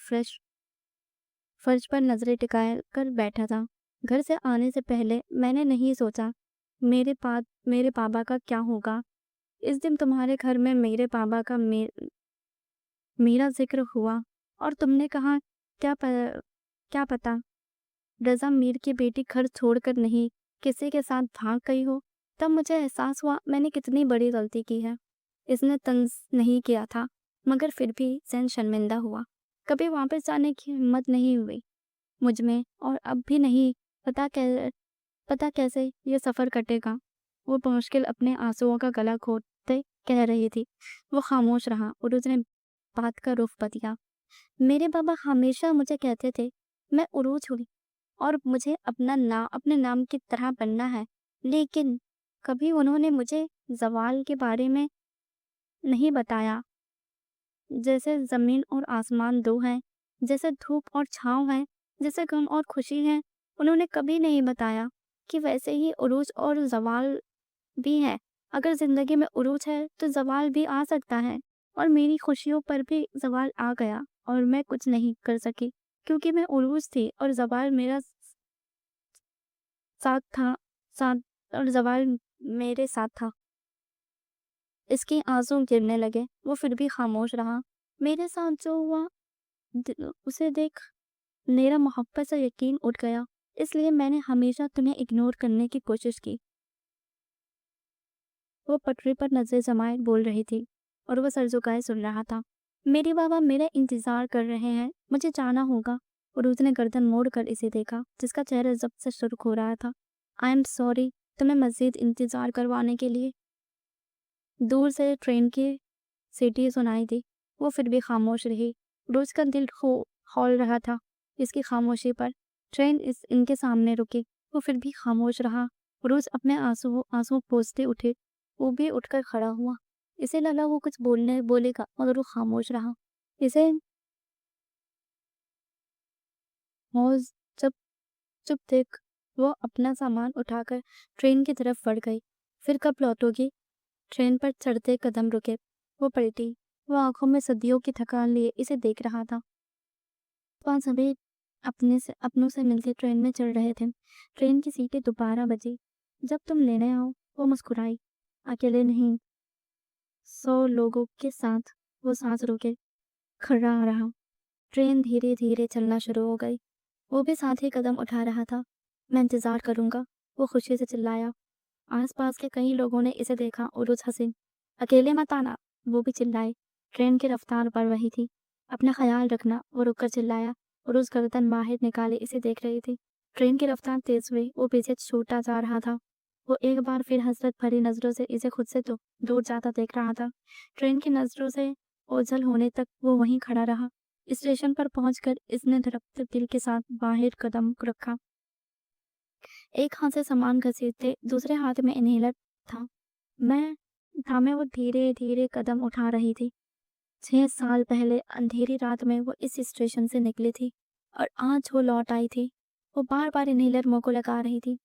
Speaker 1: फर्श पर नजरें टिकाए कर बैठा था। घर से आने से पहले मैंने नहीं सोचा मेरे पापा का क्या होगा। इस दिन तुम्हारे घर में मेरे पापा का मेरा जिक्र हुआ और तुमने कहा क्या पता रजा मीर की बेटी घर छोड़कर नहीं किसी के साथ भाग गई हो। तब मुझे एहसास हुआ मैंने कितनी बड़ी गलती की है। इसने तंज नहीं किया था, मगर फिर भी जैन शर्मिंदा हुआ। कभी वापस जाने की हिम्मत नहीं हुई मुझ में, और अब भी नहीं। पता कैसे ये सफ़र कटेगा। वो मुश्किल अपने आंसुओं का गला घोटते कह रही थी। वो खामोश रहा। उरुज ने बात का रुख बदला। मेरे बाबा हमेशा मुझे कहते थे मैं उरूज हुई और मुझे अपने नाम की तरह बनना है, लेकिन कभी उन्होंने मुझे जवाल के बारे में नहीं बताया। जैसे जमीन और आसमान दो हैं, जैसे धूप और छाँव है, जैसे गम और खुशी है, उन्होंने कभी नहीं बताया कि वैसे ही उरूज और जवाल भी है। अगर जिंदगी में उरूज है तो जवाल भी आ सकता है, और मेरी खुशियों पर भी जवाल आ गया और मैं कुछ नहीं कर सकी। क्योंकि मैं उर्वश थी और ज़वाल मेरा साथ था साथ और ज़वाल मेरे साथ था। इसके आँसू गिरने लगे। वो फिर भी खामोश रहा। मेरे साथ जो हुआ उसे देख मेरा मोहब्बत से यकीन उठ गया। इसलिए मैंने हमेशा तुम्हें इग्नोर करने की कोशिश की। वो पटरी पर नजरें जमाए बोल रही थी और वो सर झुकाए सुन रहा था। मेरे बाबा मेरा इंतजार कर रहे हैं, मुझे जाना होगा। और उसने गर्दन मोड़ कर इसे देखा, जिसका चेहरा जब से शुरू हो रहा था। आई एम सॉरी तुम्हें मजीद इंतजार करवाने के लिए। दूर से ट्रेन की सीटी सुनाई दी। वो फिर भी खामोश रही। रोज का दिल हौल रहा था इसकी खामोशी पर। ट्रेन इनके सामने रुकी। वो फिर भी खामोश रहा। रोज अपने आंसू आंसू पोंछते उठे। वो भी उठकर खड़ा हुआ। इसे लगा वो कुछ बोलेगा मगर वो खामोश रहा। इसे मौज जब चुप देख वो अपना सामान उठाकर ट्रेन की तरफ बढ़ गई। फिर कब लौटोगी? ट्रेन पर चढ़ते कदम रुके। वो पलटी। वो आंखों में सदियों की थकान लिए इसे देख रहा था। वहाँ सभी अपनों से मिलते ट्रेन में चढ़ रहे थे। ट्रेन की सीटें दोबारा बजी। जब तुम लेने आओ। वो मुस्कुराई। अकेले नहीं, 100 लोगों के साथ। वो सांस रोके खड़ा रहा। ट्रेन धीरे धीरे चलना शुरू हो गई। वो भी साथ ही कदम उठा रहा था। मैं इंतजार करूंगा, वो खुशी से चिल्लाया। आसपास के कई लोगों ने इसे देखा और उस हंसे। अकेले मत आना, वो भी चिल्लाए। ट्रेन की रफ्तार बढ़ रही थी। अपना ख्याल रखना, वो रुककर चिल्लाया। और उस गर्दन बाहर निकाले इसे देख रही थी। ट्रेन की रफ्तार तेज हुई। वो पीछे छूटा जा रहा था। वो एक बार फिर हसरत भरी नजरों से इसे खुद से तो दूर जाता देख रहा था। ट्रेन की नजरों से ओझल होने तक वो वहीं खड़ा रहा। स्टेशन पर पहुंचकर इसने धड़कते दिल के साथ बाहर कदम रखा। एक हाथ से सामान घसीटते दूसरे हाथ में इनहेलर था। मैं मैं वो धीरे धीरे कदम उठा रही थी। 6 साल पहले अंधेरी रात में वो इस स्टेशन से निकली थी और आज वो लौट आई थी। वो बार बार इनहेलर मुंह को लगा रही थी।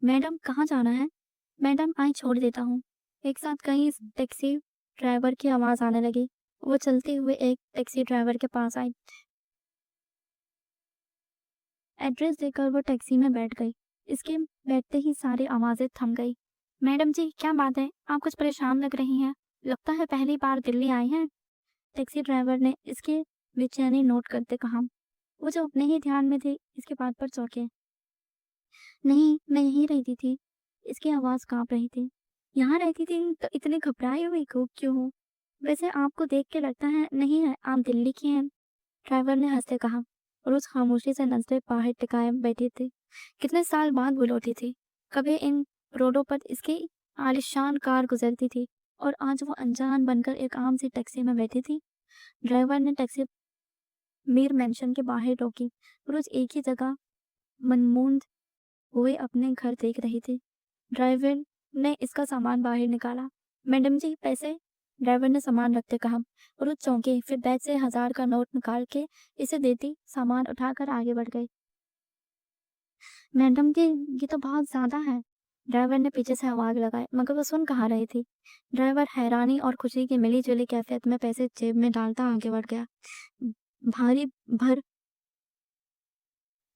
Speaker 1: मैडम कहाँ जाना है? मैडम आई छोड़ देता हूँ। एक साथ कहीं टैक्सी ड्राइवर की आवाज आने लगी। वो चलते हुए एक टैक्सी ड्राइवर के पास आई। एड्रेस देकर वो टैक्सी में बैठ गई। इसके बैठते ही सारी आवाजें थम गई। मैडम जी क्या बात है, आप कुछ परेशान लग रही हैं। लगता है पहली बार दिल्ली आई हैं। टैक्सी ड्राइवर ने इसकी बेचैनी नोट करते कहा। वो जो अपने ही ध्यान में थी इसके बात पर चौंके। नहीं, मैं यहीं रहती थी। इसकी आवाज कांप रही थी। यहाँ रहती थी तो इतने घबराई हुई क्यों हो? वैसे आपको देख के लगता है नहीं है आप दिल्ली की हैं। ड्राइवर ने हंसते कहा। और उस खामोशी से नजरें बाहर टिकाए बैठी थी। कितने साल बाद वो लौटी थी। कभी इन रोडों पर इसकी आलिशान कार गुजरती थी और आज वो अनजान बनकर एक आम सी टैक्सी में बैठी थी। ड्राइवर ने टैक्सी मीर मेंशन के बाहर रोकी। रोज एक ही जगह मनमोहन हुए अपने घर देख रही थी। ड्राइवर ने इसका सामान बाहर निकाला। मैडम जी पैसे? ड्राइवर ने सामान रखते कहा। और वो चौंकी, फिर बैग से 1000 का नोट निकाल के इसे देती। सामान उठाकर आगे बढ़ गई। मैडम जी ये तो बहुत ज्यादा है। ड्राइवर ने पीछे से आवाज लगाई मगर वो सुन कहाँ रही थी। ड्राइवर हैरानी और खुशी की मिली जुली कैफियत में पैसे जेब में डालता आगे बढ़ गया। भारी भर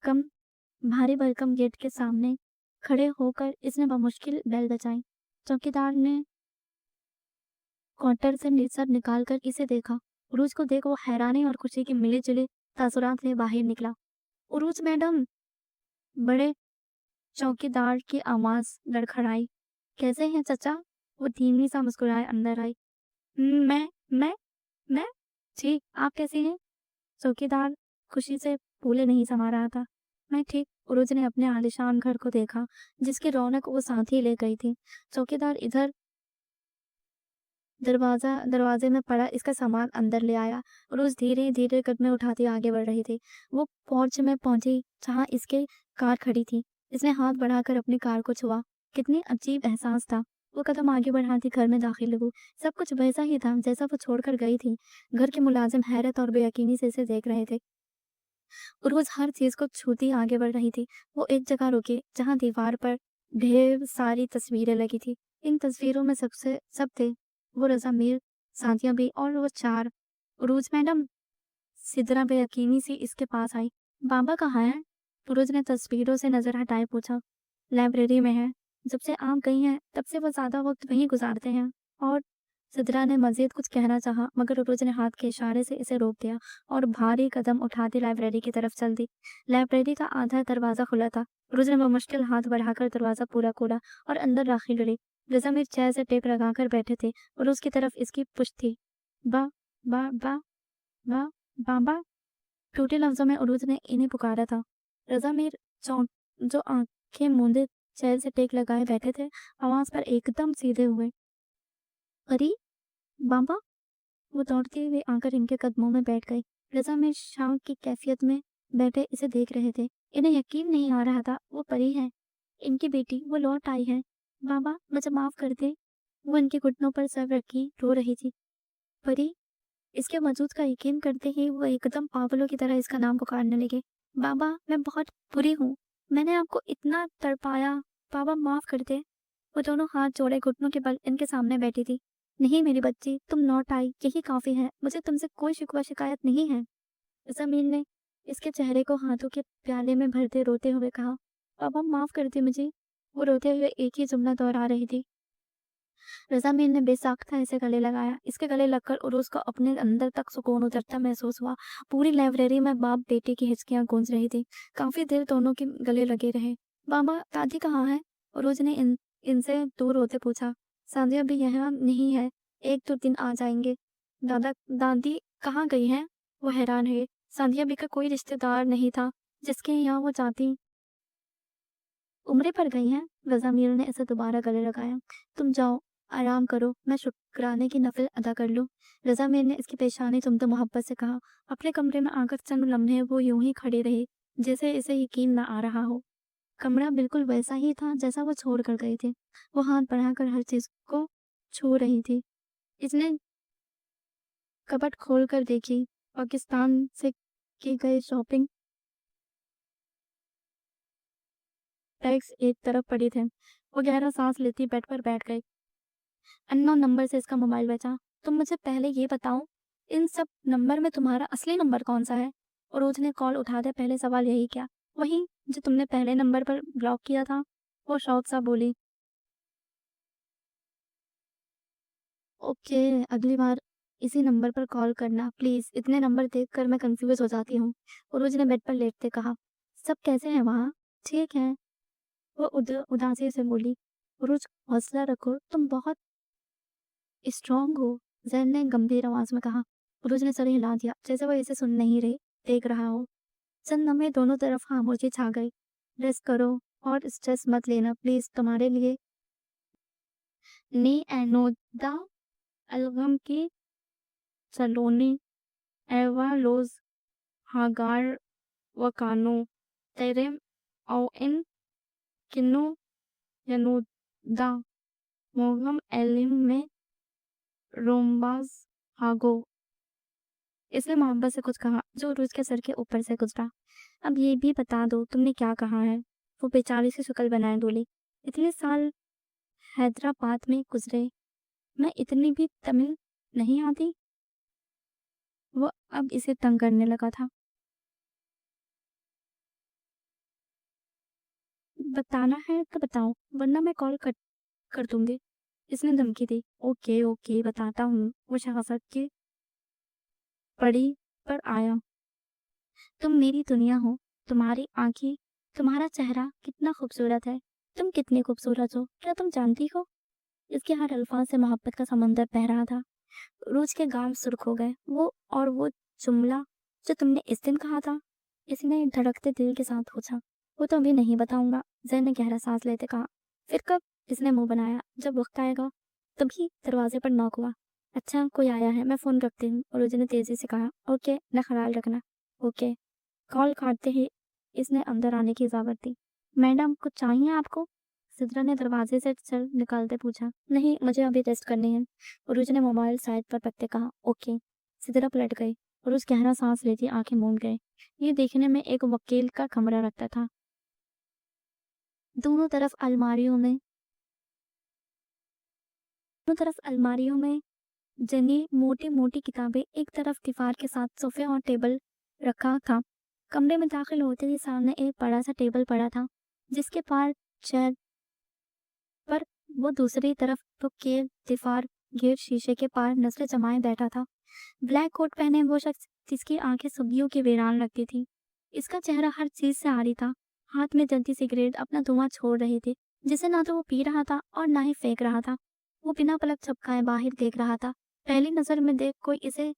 Speaker 1: कम भारी भरकम गेट के सामने खड़े होकर इसने बमुश्किल बेल बजाई। चौकीदार ने क्वार्टर से सर निकालकर इसे देखा। उरूज को देख वो हैरानी और खुशी की मिली जुली तासुरात में बाहर निकला। उरूज मैडम! बड़े चौकीदार की आवाज लड़खड़ाई। कैसे हैं चचा? वो धीमी सा मुस्कुराए अंदर आई। मैं मैं मैं जी आप कैसे हैं? चौकीदार खुशी से फूले नहीं समा रहा था। मैं ठीक। उरूज ने अपने आलीशान घर को देखा जिसकी रौनक वो साथ ही ले गई थी। चौकीदार इधर दरवाजे में पड़ा इसका सामान अंदर ले आया और उस धीरे धीरे कदमें उठाती आगे बढ़ रही थी। वो पोर्च में पहुंची जहां इसके कार खड़ी थी। इसने हाथ बढ़ाकर अपनी कार को छुआ। कितनी अजीब एहसास था। वो कदम आगे बढ़ाती घर में दाखिल हुई। सब कुछ वैसा ही था जैसा वो छोड़कर गई थी। घर के मुलाजिम हैरत और बेयकीनी से इसे देख रहे थे। रोज हर चीज को छूती आगे बढ़ रही थी। वो एक जगह रुकी जहां दीवार पर ढेर सारी तस्वीरें लगी थी। इन तस्वीरों में सब थे। वो रजा मीर, सादिया भी और वो चार। उरूज मैडम! सिदरा बेयकीनी से इसके पास आई। बाबा कहाँ है? सूरज ने तस्वीरों से नजर हटाए पूछा। लाइब्रेरी में है। जब से आप गई हैं तब से वो ज्यादा वक्त वहीं गुजारते हैं। और सिद्रा ने मजीद कुछ कहना चाहा मगर सूरज ने हाथ के इशारे से इसे रोक दिया और भारी कदम उठाते लाइब्रेरी की तरफ चल दी। लाइब्रेरी का आधा दरवाजा खुला था। सूरज ने मुश्किल हाथ बढ़ाकर दरवाजा पूरा खोला और अंदर दाखिल हुई। जमीर चेयर से टेप लगाकर बैठे थे और उसकी तरफ इसकी पुश्त थी। बा बा बा बा बाबा, टूटे लफ्जों में उरूज ने इन्हें पुकारा था। रजा मीर चौंक जो आंखें मूंदे चेहरे से टेक लगाए बैठे थे, आवाज पर एकदम सीधे हुए। अरे बाबा, वो दौड़ते हुए आकर इनके कदमों में बैठ गई। रजा मीर शाम की कैफियत में बैठे इसे देख रहे थे। इन्हें यकीन नहीं आ रहा था वो परी है, इनकी बेटी, वो लौट आई है। बाबा मुझे माफ कर दे। वो इनके घुटनों पर सर रखी रो रही थी। परी, इसके वजूद का यकीन करते ही वो एकदम पागलों की तरह इसका नाम पुकारने लगे। बाबा मैं बहुत बुरी हूँ, मैंने आपको इतना तड़पाया, बाबा माफ कर दे। वो दोनों हाथ जोड़े घुटनों के बल इनके सामने बैठी थी। नहीं मेरी बच्ची, तुम लौट आई यही काफी है, मुझे तुमसे कोई शिकवा शिकायत नहीं है। जमीन ने इसके चेहरे को हाथों के प्याले में भरते रोते हुए कहा। बाबा माफ कर दे मुझे। वो रोते हुए एक ही जुमला दोहरा रही थी। रज़ामीर ने बेसाख्ता इसे गले लगाया। इसके गले लगकर उरुस को अपने अंदर तक सुकून उतरता महसूस हुआ। पूरी लाइब्रेरी में बाप बेटी की हिचकियां गूंज रही थी। काफी देर दोनों के गले लगे रहे। बाबा दादी कहाँ है? उरुज ने इनसे दूर होते पूछा। सादिया भी यहाँ नहीं है, एक दो दिन आ जाएंगे। दादा दादी कहाँ गई हैं? वो हैरान है। सादिया भी का कोई रिश्तेदार नहीं था जिसके यहाँ वो जाती। उम्रे पर गई हैं। रज़ामीर ने इसे दोबारा गले लगाया। तुम जाओ, आराम करो, मैं शुक्राने की नफल अदा कर लूं। रज़ामीर ने इसकी पेशानी तुमते मोहब्बत से कहा। अपने कमरे में आकर चंद लम्हे वो यूं ही खड़ी रही जैसे इसे यकीन न आ रहा हो। कमरा बिल्कुल वैसा ही था जैसा वो छोड़ कर गए थे। वो हाथ बढ़ाकर हर चीज को छू रही थी। इसने कपट खोल कर देखी। पाकिस्तान से की गई शॉपिंग टैक्स एक तरफ पड़ी थे। वो गहरा सांस लेती बेड पर बैठ गई। अननोन नंबर से इसका मोबाइल बचा। तुम मुझे पहले ये बताओ, इन सब नंबर में तुम्हारा असली नंबर कौन सा है? और उसने कॉल उठाते पहले सवाल यही किया। वही जो तुमने पहले नंबर पर ब्लॉक किया था। वो शौक सा बोली। ओके, अगली बार इसी नंबर पर कॉल करना प्लीज। इतने नंबर देखकर मैं कंफ्यूज हो जाती हूँ। उरुज ने बेड पर लेटते कहा। सब कैसे हैं वहाँ? ठीक है, वो उदासी से बोली। उरुज हौसला रखो, तुम बहुत स्ट्रांग हो, जैन ने गंभीर आवाज में कहा। पुरुष ने सर हिला दिया जैसे वह इसे सुन नहीं रही, देख रहा हो। चंद लम्हे दोनों तरफ खामोशी छा गई। रेस्ट करो और स्ट्रेस मत लेना प्लीज, तुम्हारे लिए। नी एनोदा अलगम की सलोनी एवा लोज हागार वकानो तेरेम औ इन किन्नो यनोदा मोगम एलिम में रोमबाज हागो। इसने मोहब्बत से कुछ कहा जो रूज के सर के ऊपर से गुजरा। अब ये भी बता दो तुमने क्या कहा है? वो बेचारी सी शक्ल बनाए बोली। इतने साल हैदराबाद में गुजरे, मैं इतनी भी तमिल नहीं आती। वो अब इसे तंग करने लगा था। बताना है तो बताओ वरना मैं कॉल कर दूंगी। इसने धमकी दी। ओके ओके बताता हूँ। वो शहाजत की पड़ी पर आया। तुम मेरी दुनिया हो, तुम्हारी आंखें, तुम्हारा चेहरा कितना खूबसूरत है। तुम कितनी खूबसूरत हो, क्या तुम जानती हो? इसके हर अल्फाज से मोहब्बत का समंदर बह रहा था। रोज के गाल सुर्ख हो गए। वो जुमला जो तुमने इस दिन कहा था। इसने धड़कते दिल के साथ पूछा। वो तो अभी नहीं बताऊंगा, जैन ने गहरा सांस लेते कहा। फिर कब? इसने मुंह बनाया। जब वक्त आएगा। तभी दरवाजे पर नॉक हुआ। अच्छा कोई आया है, मैं फोन रखती हूँ, और ने तेजी से कहा। ओके, ना ख्याल रखना। ओके। कॉल काटते ही इसने अंदर आने की इजाजत दी। मैडम कुछ चाहिए आपको? सिद्रा ने दरवाजे से चल निकालते पूछा। नहीं, मुझे अभी टेस्ट करनी है। उरुज ने मोबाइल साइड पर रखते कहा। ओके। सिद्रा पलट गई। उरुज गहरा सांस लेती आंखें मूंद गए। ये देखने में एक वकील का कमरा रखता था। दोनों तरफ अलमारियों में जनी मोटी मोटी किताबें, एक तरफ दीवार के साथ सोफे और टेबल रखा था। कमरे में दाखिल होते ही सामने एक बड़ा सा टेबल पड़ा था, जिसके पार चेयर पर वो दूसरी तरफ तो के दीवार गेट शीशे के पार नजरें जमाए बैठा था। ब्लैक कोट पहने वो शख्स जिसकी आंखें सब्जियों की वीरान लगती थी। इसका चेहरा हर चीज से आरी था। हाथ में जलती सिगरेट अपना धुआं छोड़ रही थी, जिसे ना तो वो पी रहा था और ना ही फेंक रहा था। वो बिना पलक झपकाए बाहर देख रहा था। पहली नजर में देख कोई इसे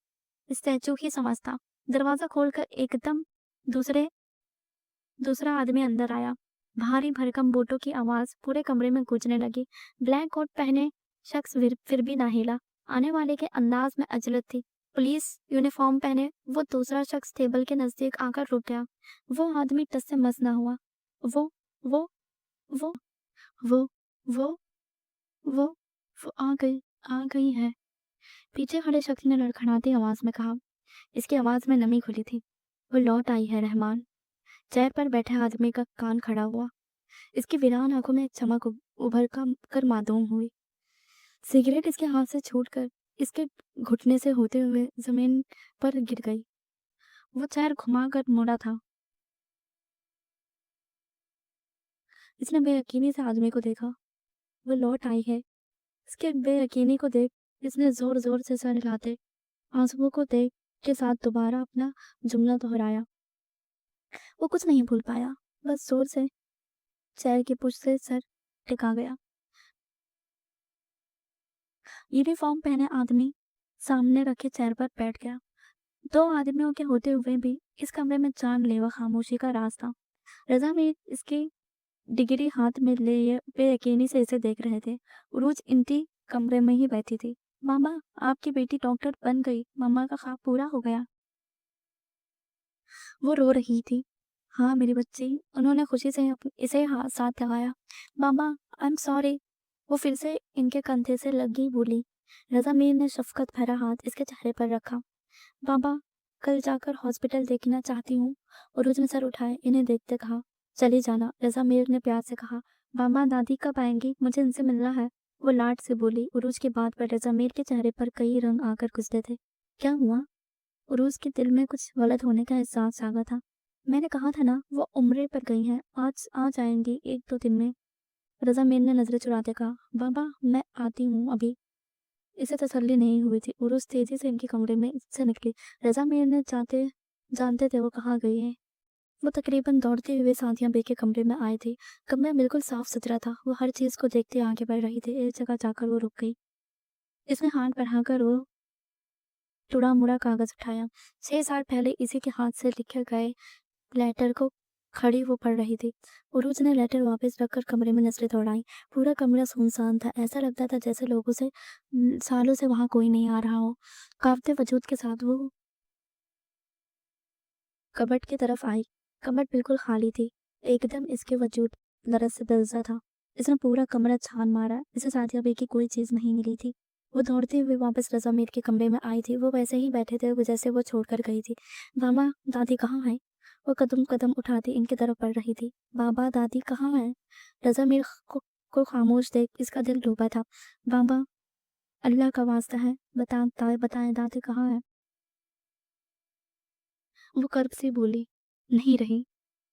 Speaker 1: स्टैचू ही समझता। दरवाजा खोलकर एकदम दूसरे दूसरा आदमी अंदर आया। भारी भरकम बूटों की आवाज पूरे कमरे में गूंजने लगी। ब्लैक कोट पहने शख्स फिर भी ना हिला। आने वाले के अंदाज में अजलत थी। पुलिस यूनिफॉर्म पहने वो दूसरा शख्स टेबल के नजदीक आकर रुक गया। वो आदमी टस से मस न हुआ। वो वो वो वो वो वो वो आ गई है। पीछे खड़े शख्स ने लड़खड़ाती आवाज में कहा। इसकी आवाज में नमी खुली थी। वो लौट आई है रहमान। चेयर पर बैठे आदमी का कान खड़ा हुआ। इसकी वीरान आंखों में एक चमक उभर कर मासूम हुई। सिगरेट इसके हाथ से छूटकर इसके घुटने से होते हुए जमीन पर गिर गई। वो चेयर घुमाकर मुड़ा था। इसने बेयकीनी से आदमी को देखा। वो लौट आई है। इसके बेयकीनी को देख इसने जोर जोर से सर हिलाते आंसुओं को देख के साथ दोबारा अपना जुमला दोहराया। वो कुछ नहीं भूल पाया, बस जोर से चेयर की पुश से सर टिका गया। यूनिफॉर्म पहने आदमी सामने रखे चेयर पर बैठ गया। दो आदमियों के होते हुए भी इस कमरे में जानलेवा खामोशी का राज था। रजा मीर इसकी डिग्री हाथ में लिए बेयकीनी से इसे देख रहे थे। उरूज इंटी कमरे में ही बैठी थी। मामा, आपकी बेटी डॉक्टर बन गई। मामा का ख्वाब पूरा हो गया। वो रो रही थी। हाँ मेरी बच्ची, उन्होंने खुशी से इसे हाथ साथ लगाया। मामा, आई एम सॉरी। वो फिर से इनके कंधे से लगी बोली। रजा मीर ने शफकत भरा हाथ इसके चेहरे पर रखा। बाबा, कल जाकर हॉस्पिटल देखना चाहती हूँ। उरूज ने सर उठाए इन्हें देखते कहा। चली जाना, रजा मीर ने प्यार से कहा। मामा, दादी कब आएंगी? मुझे इनसे मिलना है। वो लाड से बोली। उरूज की बात पर रजा मीर के चेहरे पर कई रंग आकर गुजरे थे। क्या हुआ? उरूज के दिल में कुछ गलत होने का एहसास जागा था। मैंने कहा था ना, वो उम्रे पर गई हैं, आज आ जाएंगी 1-2 दिन में। रजा मीर ने नजरें चुराते कहा। बाबा, मैं आती हूँ अभी। इसे तसल्ली नहीं हुई थी। उरुस तेजी से इनके कमरे में से निकली। रजा मीर ने जानते थे वो कहाँ गई है। वो तकरीबन दौड़ते हुए सादिया बे के कमरे में आए थे। कमरा बिल्कुल साफ सुथरा था। वो हर चीज को देखते आगे बढ़ रही थी। एक जगह जाकर वो रुक गई। इसने हाथ बढ़ाकर वो टुड़ा मुड़ा कागज उठाया। 6 साल पहले इसी के हाथ से लिखे गए लेटर को खड़ी वो पढ़ रही थी। उरूज ने लेटर वापस रखकर कमरे में नजरें दौड़ाई। पूरा कमरा सुनसान था। ऐसा लगता था जैसे लोगों से सालों से वहां कोई नहीं आ रहा हो। कांपते वजूद के साथ वो कबर्ड की तरफ आई। कबर्ड बिल्कुल खाली थी। एकदम इसके वजूद लरज से दलसा था। इसने पूरा कमरा छान मारा। इसे सादिया बे की कोई चीज नहीं मिली थी। वो दौड़ते हुए वापस रजा मीर के कमरे में आई थी। वो वैसे ही बैठे थे जैसे वो छोड़कर गई थी। मामा, दादी कहाँ है? वो कदम कदम उठाती इनकी तरफ बढ़ रही थी। बाबा, दादी कहाँ है? रजा मीर को खामोश देख इसका दिल डूबा था। बाबा, अल्लाह का वास्ता है, बताएं दादी कहाँ है? वो कर्ब से बोली। नहीं रही।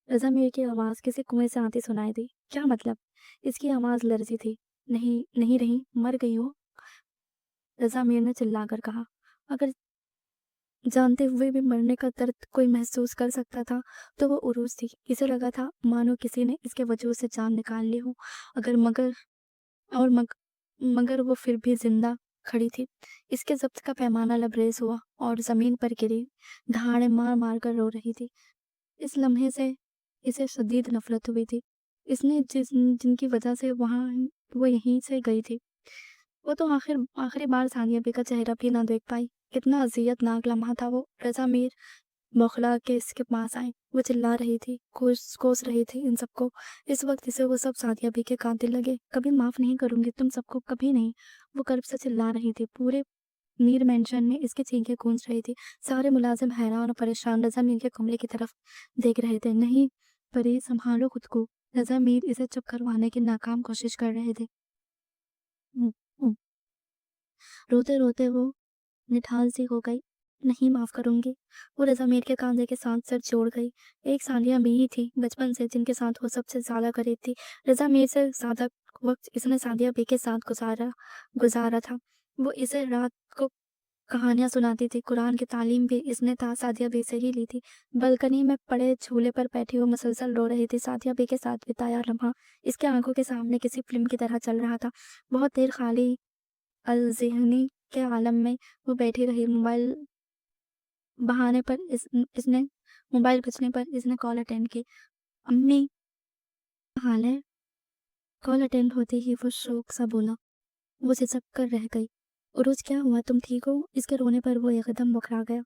Speaker 1: रजा मीर की आवाज किसी कुएं से आती सुनाई दी। क्या मतलब? इसकी आवाज लरजी थी। नहीं नहीं रही, मर गई हो। रजा मीर ने चिल्लाकर कहा। अगर जानते हुए भी मरने का दर्द कोई महसूस कर सकता था तो वो उरूज थी। इसे लगा था मानो किसी ने इसके वजूद से जान निकाल ली हो। अगर मगर और मग, मगर वो फिर भी जिंदा खड़ी थी। इसके जब्त का पैमाना लबरेज हुआ और जमीन पर गिरी धाड़े मार मार कर रो रही थी। इस लम्हे से इसे शदीद नफरत हुई थी। इसने जिनकी वजह से वहां वो यहीं से गई थी, वो तो आखिरी बार सानिया बे का चेहरा भी ना देख पाई। कितना अजियतनाक लम्हा था वो। रजा मीर बौखला के इसके पास आई। वो चिल्ला रही थी, कोस रही थी इन सबको। इस वक्त इसे वो सब सादिया बी के कातिल लगे। कभी माफ नहीं करूंगी तुम सबको, कभी नहीं। वो कर्ब से चिल्ला रही थी। पूरे मीर मेंशन में इसकी चीखें गूंज रही थी। सारे मुलाजिम हैरान और परेशान रजा मीर के कमरे की तरफ देख रहे थे। नहीं परी, संभालो खुद को। रजा मीर इसे चुप करवाने की नाकाम कोशिश कर रहे थे। रोते रोते वो निठाल सी हो गई। नहीं माफ़ करूँगी। वो रज़ा मीर के कांधे के साथ सर जोड़ गई। एक सानिया भी ही थी बचपन से जिनके साथ वो सबसे ज़्यादा करीब थी। रज़ा मीर से ज़्यादा वक़्त इसने सादिया बी के साथ गुज़ारा था। वो इसे रात को कहानियाँ सुनाती थी, कुरान की तालीम भी इसने सादिया बी से ही ली थी। बालकनी में पड़े झूले पर बैठी वो मुसलसल रो रही थी। सादिया बी के साथ बिताया लम्हा इसकी आंखों के सामने किसी फ़िल्म की तरह चल रहा था। बहुत देर खाली अल-ज़िहनी के आलम में वो बैठी रही। बहाने पर इसने मोबाइल बजने पर इसने कॉल अटेंड की। अम्मी, क्या हाल है? कॉल अटेंड होते ही वो शोक सा बोला। वो सिसक कर रह गई। उरोज, क्या हुआ, तुम ठीक हो? इसके रोने पर वो एकदम बौखला गया।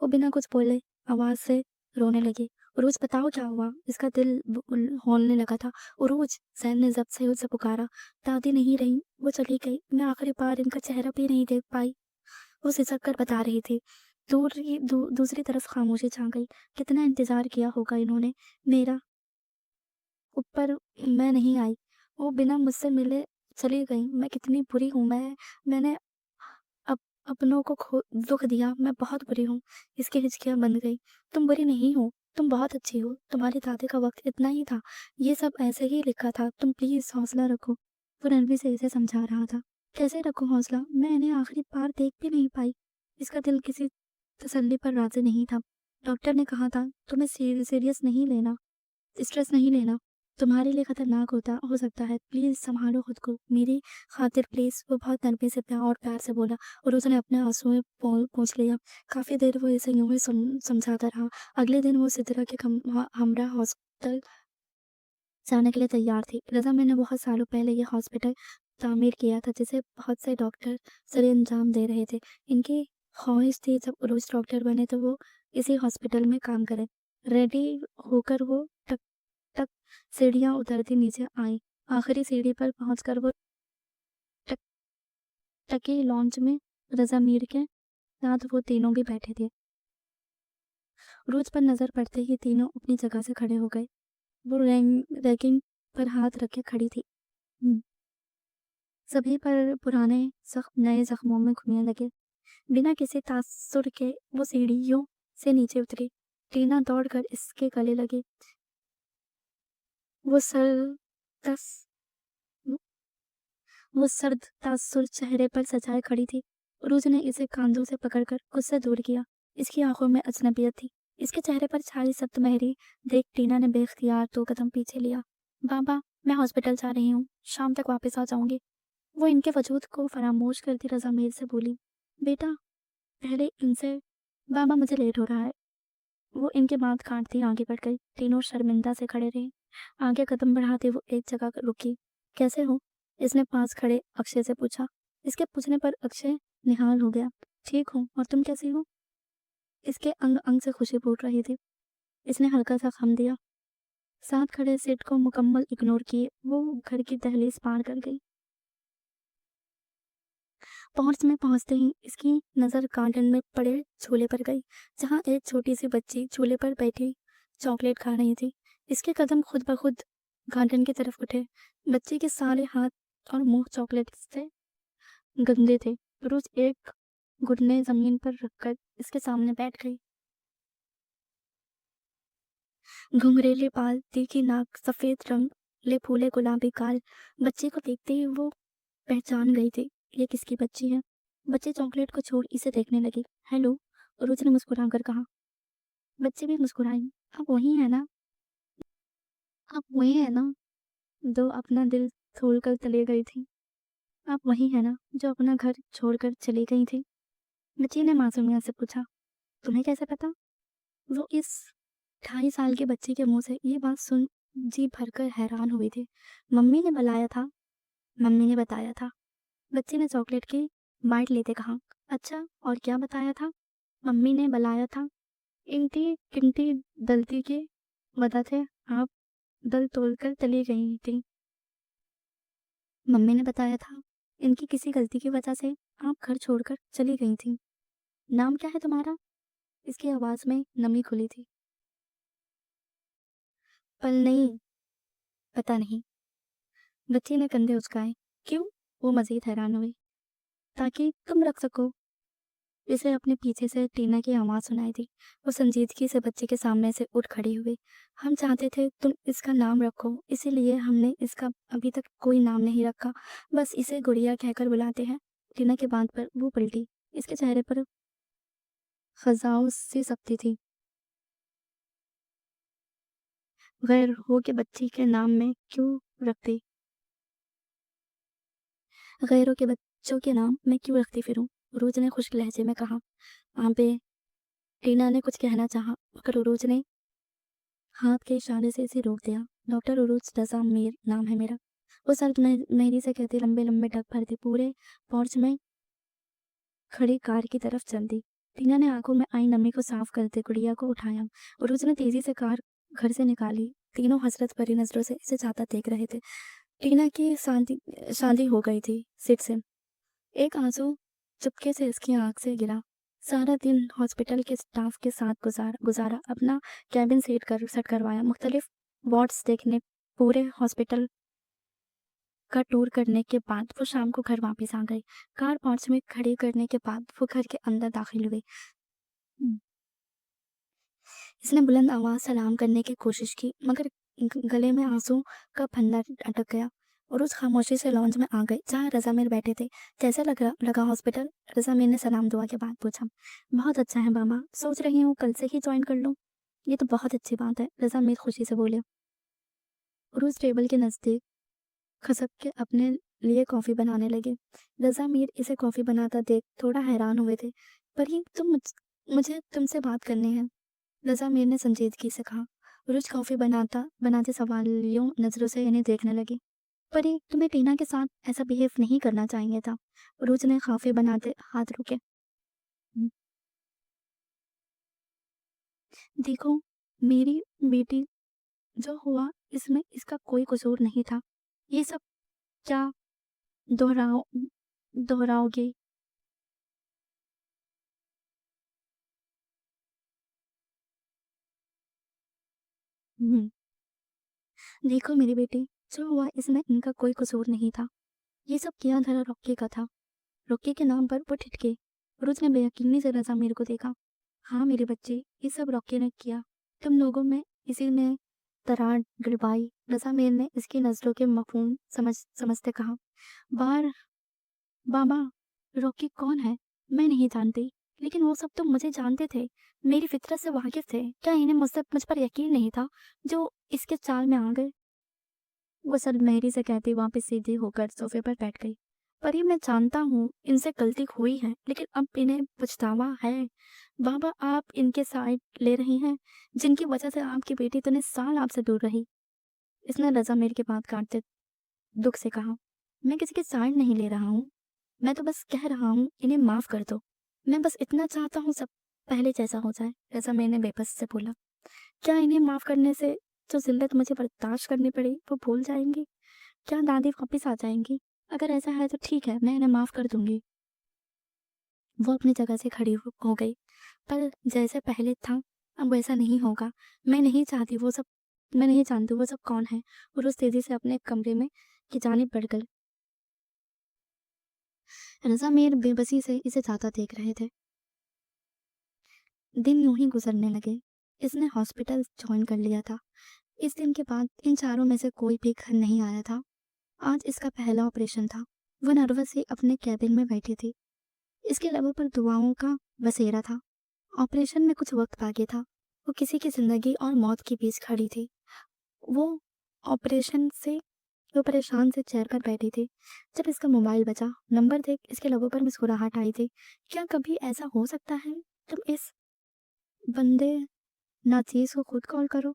Speaker 1: वो बिना कुछ बोले आवाज से रोने लगी। उरोज, बताओ क्या हुआ? इसका दिल होलने लगा था। उरोज, सैन ने जब्त से उसे पुकारा। दादी नहीं रही, वो चली गई। मैं आखिरी बार इनका चेहरा भी नहीं देख पाई। वो सिसक कर बता रही थी। दूसरी तरफ खामोशी छा गई। कितना इंतजार किया होगा इन्होंने मेरा। ऊपर मैं नहीं आई। वो बिना मुझसे मिले चली गई। मैं कितनी बुरी हूँ। मैंने अप अपनों को दुख दिया। मैं बहुत बुरी हूँ। इसकी हिचकियाँ बंद गई। तुम बुरी नहीं हो, तुम बहुत अच्छी हो। तुम्हारी दादी का वक्त इतना ही था। ये सब ऐसे ही लिखा था। तुम प्लीज हौसला रखो। वो रणवी से इसे समझा रहा था। कैसे रखो हौसला? मैं इन्हें आखिरी बार देख भी नहीं पाई। इसका दिल किसी तसल्ली पर राजी नहीं था। डॉक्टर ने कहा था तुम्हें सीरियस नहीं लेना, स्ट्रेस नहीं लेना। तुम्हारे लिए खतरनाक हो सकता है। प्लीज संभालो खुद को मेरी खातिर प्लीज। वो बहुत नरमी से प्यार से बोला और उसने अपने आंसुएं पोंछ लिया। काफी देर वो इसे यूं ही समझाता रहा। अगले दिन वो सिद्रा के हमरा हॉस्पिटल जाने के लिए तैयार थी। रजा मैंने बहुत सालों पहले ये हॉस्पिटल तामीर किया था जिसे बहुत से डॉक्टर सरे अंजाम दे रहे थे। इनकी ख्वाहिश थी जब उर्वश डॉक्टर बने तो वो इसी हॉस्पिटल में काम करे। रेडी होकर वो तक सीढ़ियां उतरती नीचे आई। आखिरी सीढ़ी पर पहुंचकर वो टक टकी लॉन्च में रजा मीर के साथ वो तीनों भी बैठे थे। रोज पर नजर पड़ते ही तीनों अपनी जगह से खड़े हो गए। वो रैगिंग पर हाथ रखे खड़ी थी। सभी पर पुराने नए जख्मों में घुलने लगे। बिना किसी तासुर के वो सीढ़ियों से नीचे उतरी। टीना दौड़कर इसके गले लगी। वो सर तस वो सर्द तासुर चेहरे पर सजाए खड़ी थी। उरूज ने इसे कांधों से पकड़कर खुद से दूर किया। इसकी आंखों में अजनबियत थी। इसके चेहरे पर छाई सख्त मेहरी देख टीना ने बेख्तियार 2 कदम पीछे लिया। बाबा, मैं हॉस्पिटल जा रही हूँ, शाम तक वापस आ जाऊंगी। वो इनके वजूद को फरामोश करती रजा मीर से बोली। बेटा, पहले इनसे। बाबा, मुझे लेट हो रहा है। वो इनके बात काटती आगे बढ़ गई। तीनों शर्मिंदा से खड़े रहे। आगे कदम बढ़ाते वो एक जगह रुकी। कैसे हो? इसने पास खड़े अक्षय से पूछा। इसके पूछने पर अक्षय निहाल हो गया। ठीक हूँ, और तुम कैसी हो? इसके अंग अंग से खुशी फूट रही थी। इसने हल्का सा खम दिया। साथ खड़े सेठ को मुकम्मल इग्नोर किए वो घर की दहलीज पार कर गई। पहुंचते ही इसकी नजर गार्डन में पड़े झूले पर गई, जहां एक छोटी सी बच्ची झूले पर बैठी चॉकलेट खा रही थी। इसके कदम खुद ब खुद गार्डन की तरफ उठे। बच्ची के सारे हाथ और मुंह चॉकलेट से गंदे थे। रोज एक घुटने जमीन पर रखकर इसके सामने बैठ गई। घुंघरेले बाल, तीखी नाक, सफेद रंग ले फूले गुलाबी गाल। बच्चे को देखते ही वो पहचान गई थी। ये किसकी बच्ची है? बच्ची चॉकलेट को छोड़ इसे देखने लगी। हेलो, रोज ने मुस्कुराकर कहा। बच्ची भी मुस्कुराई। आप वही है ना? आप वही है ना जो अपना दिल छोड़कर चली गई थी? आप वही है ना जो अपना घर छोड़कर चली गई थी? बच्ची ने मासूमियत से पूछा। तुम्हें कैसे पता? वो इस 2.5 साल के बच्चे के मुंह से ये बात सुन जी भरकर हैरान हुई थी। मम्मी ने बुलाया था, मम्मी ने बताया था। बच्चे ने चॉकलेट की बाइट लेते कहा। अच्छा, और क्या बताया था? मम्मी ने बुलाया था। इंटी किंटी दलती की वजह से आप दल तोड़कर चली गई थी। मम्मी ने बताया था इनकी किसी गलती की वजह से आप घर छोड़कर चली गई थी। नाम क्या है तुम्हारा? इसकी आवाज में नमी खुली थी। पल नहीं, पता नहीं। बच्ची ने कंधे उचकाए। क्यों? वो मजीद हैरान हुई। ताकि तुम रख सको। इसे अपने पीछे से टीना की आवाज़ सुनाई दी। वो संजीदगी से बच्चे के सामने से उठ खड़ी हुई। हम चाहते थे तुम इसका नाम रखो, इसीलिए हमने इसका अभी तक कोई नाम नहीं रखा। बस इसे गुड़िया कहकर बुलाते हैं। टीना की बात पर वो पलटी। इसके चेहरे पर खजाव सी सख्ती थी। गैर हो के बच्ची के नाम में क्यों रखती? गैरों के बच्चों के नाम मैं क्यों रखती फिरूं? उरोज ने खुश्क लहजे में कहा। आंपे टीना ने कुछ कहना चाहा, मगर उरोज ने हाथ के इशारे से इसे रोक दिया। डॉक्टर उरोज रजा मीर नाम है मेरा। वो सर मेहरी से कहते लंबे लंबे डग भरती पूरे पोर्च में खड़ी कार की तरफ चल दी। टीना ने आंखों में आई नमी को साफ करते गुड़िया को उठाया। उरोज ने तेजी से कार घर से निकाली। तीनों हसरत भरी नजरों से इसे जाता देख रहे थे। टीना की शादी शादी हो गई थी सिट से। एक आंसू चुपके से इसकी आंख से गिरा। सारा दिन हॉस्पिटल के स्टाफ के साथ गुजारा अपना कैबिन सेट करवाया, मुख्तलिफ वार्ड्स देखने, पूरे हॉस्पिटल का टूर करने के बाद वो शाम को घर वापस आ गई। कार पोर्च में खड़ी करने के बाद वो घर के अंदर दाखिल हुई। इसने बुलंद आवाज सलाम करने की कोशिश की, मगर गले में आंसू का फंदा अटक गया और उस खामोशी से लॉन्ज में आ गई जहाँ रजामिर बैठे थे। कैसा लगा हॉस्पिटल? रजामिर ने सलाम दुआ के बाद पूछा। बहुत अच्छा है मामा, सोच रही हूँ कल से ही ज्वाइन कर लूँ। ये तो बहुत अच्छी बात है, रजामिर खुशी से बोले। उस टेबल के नजदीक खसक के अपने लिए कॉफी बनाने लगे। रजामिर इसे कॉफी बनाता देख थोड़ा हैरान हुए थे। पर ये मुझे तुमसे बात करनी है, रज़ामीर ने संजीदगी से कहा। रोज कॉफी बनाते सवालियों नजरों से इन्हें देखने लगी। पर ये तुम्हें टीना के साथ ऐसा बिहेव नहीं करना चाहिए था। रोज ने कॉफी बनाते हाथ रोके। देखो, मेरी बेटी जो हुआ इसमें इसका कोई कसूर नहीं था। ये सब क्या दोहराओ दोहराओगे? हम्म, देखो मेरी बेटी, जो हुआ इसमें इनका कोई कसूर नहीं था। ये सब किया धरा रॉकी का था। रॉकी के नाम पर वो ठिठके। रोज ने बेयकीनी से रज़ामीर को देखा। हाँ मेरे बच्चे, ये सब रॉकी ने किया। तुम लोगों में इसी ने दरार गिरवाई। रज़ामीर ने इसकी नजरों के मफहूम समझते कहा। बार बाबा, रॉकी कौन है? मैं नहीं जानती, लेकिन वो सब तो मुझे जानते थे, मेरी फितरत से वाकिफ थे। क्या इन्हें मुझ पर यकीन नहीं था जो इसके चाल में आ गए? वो सलमेहरी से कहती वापस सीधी होकर सोफे पर बैठ गई। पर ये मैं जानता हूँ इनसे गलती हुई है, लेकिन अब इन्हें पछतावा है। बाबा, आप इनके साइड ले रही हैं, जिनकी वजह से आपकी बेटी इतने साल आपसे दूर रही। इसने रज़ामीर की बात काटते दुख से कहा। मैं किसी की साइड नहीं ले रहा हूँ, मैं तो बस कह रहा हूँ इन्हें माफ कर दो। मैं बस इतना चाहता हूँ सब पहले जैसा हो जाए। रज़ामीर ने बेबस से बोला। क्या इन्हें माफ करने से जो जिल्लत मुझे बर्दाश्त करनी पड़ी वो भूल जाएंगी? क्या दादी वापस आ जाएंगी? अगर ऐसा है तो ठीक है, मैं इन्हें माफ कर दूंगी। वो अपनी जगह से खड़ी हो गई। पर जैसे पहले था अब वैसा नहीं होगा। मैं नहीं जानती वो सब कौन है। और उस तेजी से अपने कमरे में की जानिब बढ़ गई। रज़ा मीर बेबसी से इसे जाता देख रहे थे। दिन यूं ही गुजरने लगे। इसने हॉस्पिटल ज्वाइन कर लिया था। इस दिन के बाद इन चारों में से कोई भी घर नहीं आया था। आज इसका पहला ऑपरेशन था। वो नर्वस ही अपने कैबिन में बैठी थी। इसके लबों पर दुआओं का बसेरा था। ऑपरेशन में कुछ वक्त बाकी था। वो किसी की जिंदगी और मौत के बीच खड़ी थी। वो ऑपरेशन से वो परेशान से चेयर पर बैठी थी जब इसका मोबाइल बजा। नंबर देख इसके लबों पर मुस्कुराहट आई थी। क्या कभी ऐसा हो सकता है तुम इस बंदे नाचीज को खुद कॉल करो?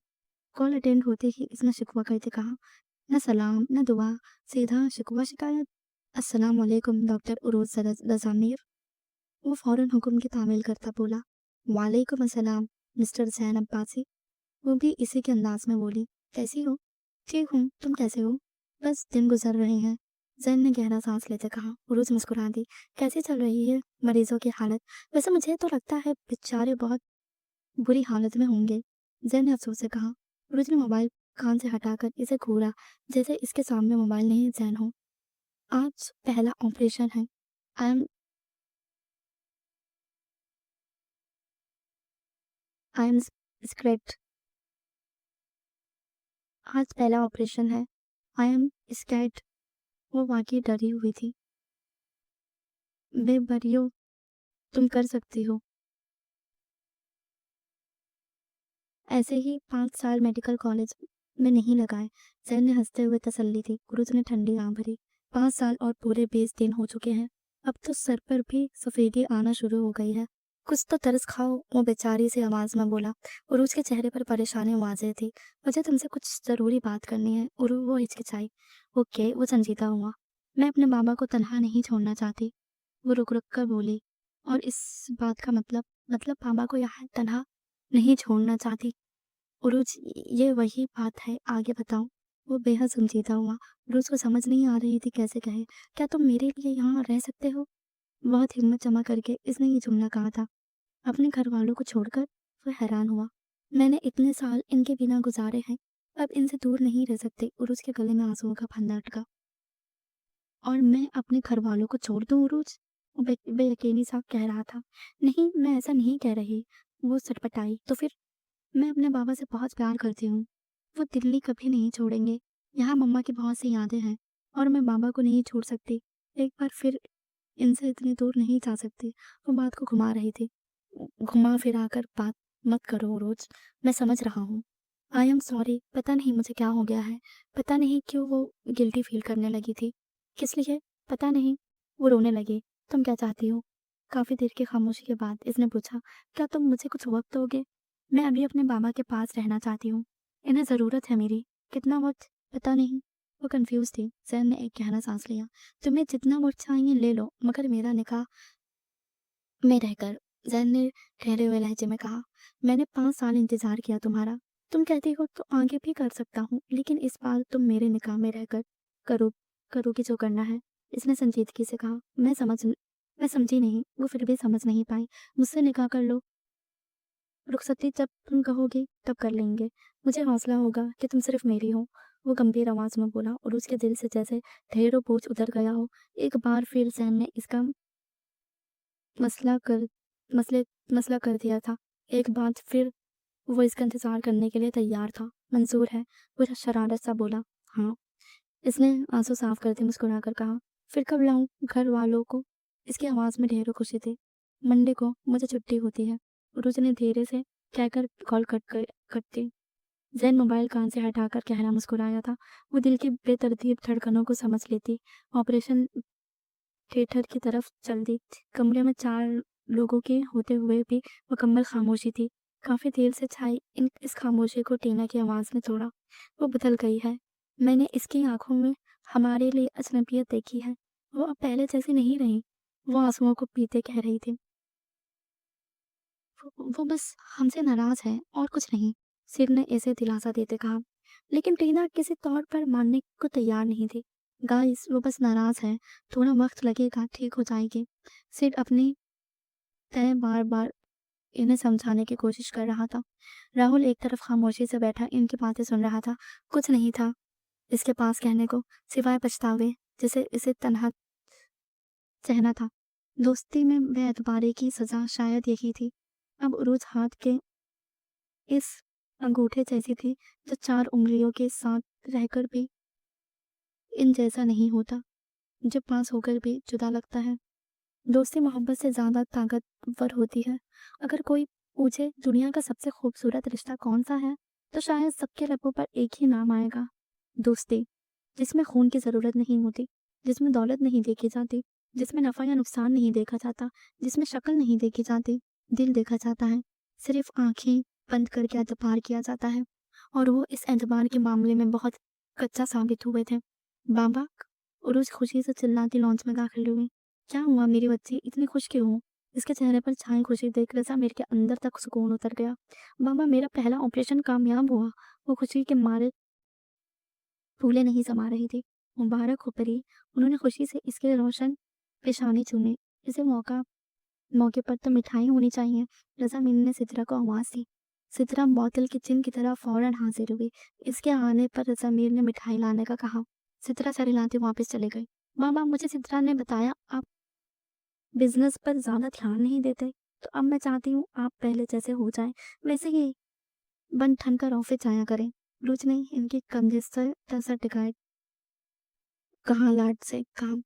Speaker 1: कॉल अटेंड होते ही इसने शिकवा करके कहा। न सलाम न दुआ, सीधा शिकवा शिकायत। अस्सलाम वालेकुम डॉक्टर उरोज रजामीर। वो फौरन हुक्म की तामील करता बोला। वालेकुम अस्सलाम मिस्टर जैन अब्बासी। वो भी इसी के अंदाज में बोली। कैसी हो? ठीक हूँ, तुम कैसे हो? बस दिन गुजर रहे हैं। जैन ने गहरा सांस लेते कहा। उरोज मुस्कुरा दी। कैसी चल रही है मरीजों की हालत? वैसे मुझे तो लगता है बेचारे बहुत बुरी हालत में होंगे। जैन ने अफसोस से कहा। उरोज ने मोबाइल कान से हटाकर इसे घूरा, जैसे इसके सामने मोबाइल नहीं जैन हो। आज पहला ऑपरेशन है। I am I am scared. आज पहला ऑपरेशन है। I am scared. वो वाक़ई डरी हुई थी। बेबरियो, तुम कर सकती हो। ऐसे ही 5 साल मेडिकल कॉलेज में नहीं लगाए। ज़ैन ने हँसते हुए तसल्ली दी। गुरुज ने ठंडी आँख भरी। 5 साल और पूरे 20 दिन हो चुके हैं। अब तो सर पर भी सफ़ेदी आना शुरू हो गई है। कुछ तो तरस खाओ, वो बेचारी सी आवाज़ में बोला। उरूज के चेहरे पर परेशानी वाज़ेह थी। मुझे तुमसे कुछ ज़रूरी बात करनी है। वो हिचकिचाई। ओके, वो संजीदा हुआ। मैं अपने बाबा को तन्हा नहीं छोड़ना चाहती। वो रुक-रुक कर बोली। और इस बात का मतलब बाबा को यहाँ तन्हा नहीं छोड़ना चाहती। उरुज, ये वही बात है, आगे बताओ। वो बेहद संजीदा हुआ। उरुज को समझ नहीं आ रही थी कैसे कहे। क्या तुम मेरे लिए यहाँ रह सकते हो? बहुत हिम्मत जमा करके इसने ये जुमला कहा था। अपने घर वालों को छोड़कर वह हैरान हुआ। मैंने इतने साल इनके बिना गुजारे हैं, अब इनसे दूर नहीं रह सकते। उरुज के गले में आंसुओं का फंदा अटका। और मैं अपने घर वालों को छोड़ दूं उरुज? वो बेयकीनी सा कह रहा था। नहीं, मैं ऐसा नहीं कह रही। वो सटपटाई। तो फिर? मैं अपने बाबा से बहुत प्यार करती हूँ। वो दिल्ली कभी नहीं छोड़ेंगे। यहाँ मम्मा की बहुत सी यादें हैं और मैं बाबा को नहीं छोड़ सकती। एक बार फिर इनसे इतनी दूर नहीं जा सकती। वो बात को घुमा रही थी। घुमा फिरा कर बात मत करो रोज। मैं समझ रहा हूँ। I am sorry. पता नहीं मुझे क्या हो गया है। पता नहीं क्यों वो गिल्टी फील करने लगी थी। किस लिए? पता नहीं। वो रोने लगी। तुम क्या चाहती हो? काफी देर की खामोशी के बाद इसने पूछा। क्या तुम मुझे कुछ वक्त दोगे? मैं अभी अपने बाबा के पास रहना चाहती हूँ। इन्हें ज़रूरत है मेरी। कितना वक्त? पता नहीं। वो कंफ्यूज थी। जैन ने एक गहरा सांस लिया। तुम्हें जितना वक्त चाहिए ले लो, मगर मेरा निकाह में रहकर। जैन ने ठहरे हुए लहजे में कहा। मैंने 5 साल इंतजार किया तुम्हारा। तुम कहती हो तो आगे भी कर सकता हूँ, लेकिन इस बार तुम मेरे निकाह में रहकर करो करोगी जो करना है। इसने संजीदगी से कहा। मैं समझी नहीं। वो फिर भी समझ नहीं पाई। मुझसे निकाह कर लो। रुखसती जब तुम कहोगी तब कर लेंगे। मुझे हौसला होगा कि तुम सिर्फ मेरी हो। वो गंभीर आवाज में बोला और उसके दिल से जैसे ढेरों बोझ उतर गया हो। एक बार फिर जैन ने इसका मसला कर मसले मसला कर दिया था। एक बार फिर वो इसका इंतजार करने के लिए तैयार था। मंजूर है? वो शरारत सा बोला। हाँ। इसने आंसू साफ करते मुस्कुराकर कहा। फिर कब लाऊं घर वालों को? इसकी आवाज में ढेरों खुशी थी। मंडे को मुझे छुट्टी होती है। उरुज ने धीरे से कहकर कॉल कट दी। जैन मोबाइल कान से हटाकर गहरा मुस्कुराया था। वो दिल की बेतरतीब धड़कनों को समझ लेती। ऑपरेशन थिएटर की तरफ चल दी। कमरे में 4 लोगों के होते हुए भी मुकम्मल खामोशी थी। काफी देर से छाई इस खामोशी को टीना की आवाज ने तोड़ा। वो बदल गई है। मैंने इसकी आंखों में हमारे लिए अजनबियत देखी है। वो अब पहले जैसी नहीं रही। वो आंसुओं को पीते कह रही थी। वो बस हमसे नाराज है और कुछ नहीं। सिर ने ऐसे दिलासा देते कहा। लेकिन टीना किसी तौर पर मानने को तैयार नहीं थी। गाइस, वो बस नाराज है। थोड़ा वक्त लगेगा, ठीक हो जाएगी। सिर अपनी तय बार बार इन्हें समझाने की कोशिश कर रहा था। राहुल एक तरफ खामोशी से बैठा इनकी बातें सुन रहा था। कुछ नहीं था इसके पास कहने को, सिवाय पछतावे जिसे इसे तन्हा सहना था। दोस्ती में बेएतबारी की सजा शायद यही थी। अब उरूज हाथ के इस अंगूठे जैसी थी जो 4 उंगलियों के साथ रहकर भी इन जैसा नहीं होता, जो पास होकर भी जुदा लगता है। दोस्ती मोहब्बत से ज्यादा ताकतवर होती है। अगर कोई पूछे दुनिया का सबसे खूबसूरत रिश्ता कौन सा है, तो शायद सबके लबों पर एक ही नाम आएगा। दोस्ती, जिसमें खून की जरूरत नहीं होती, जिसमें दौलत नहीं देखी जाती, जिसमें नफा या नुकसान नहीं देखा जाता, जिसमें शक्ल नहीं देखी जाती, दिल देखा जाता है। सिर्फ आंखें बंद करके एतबार किया जाता है। और वो इस एतबार के मामले में बहुत कच्चा साबित हुए थे। बाबा, उरुज खुशी से चिल्लाती लॉन्च में दाखिल हुई। क्या हुआ मेरी बच्ची, इतनी खुश क्यों हो? इसके चेहरे पर छाई खुशी देख रजा मेरे के अंदर तक सुकून उतर गया। बाबा, मेरा पहला ऑपरेशन कामयाब हुआ। वो खुशी के मारे फूले नहीं समा रही थी। मुबारक हो परी। उन्होंने खुशी से इसके रोशन पेशानी चूमे। इसे मौके पर तो मिठाई होनी चाहिए। रजा मीन ने सितरा को आवाज दी। सितरा बोतल की चिन की तरह फौरन हाजिर हुई। इसके आने पर रजा मीर ने मिठाई लाने का कहा। सितरा सर हिलाते वापस चले गई। बाबा, मुझे सितरा ने बताया आप बिजनेस पर ज्यादा ध्यान नहीं देते, तो अब मैं चाहती हूँ आप पहले जैसे हो जाएँ, वैसे ही बन-ठन कर ऑफ़िस जाया करें। रोज ने इनके कंधे से सर टिकाए, कहा लाड से काम।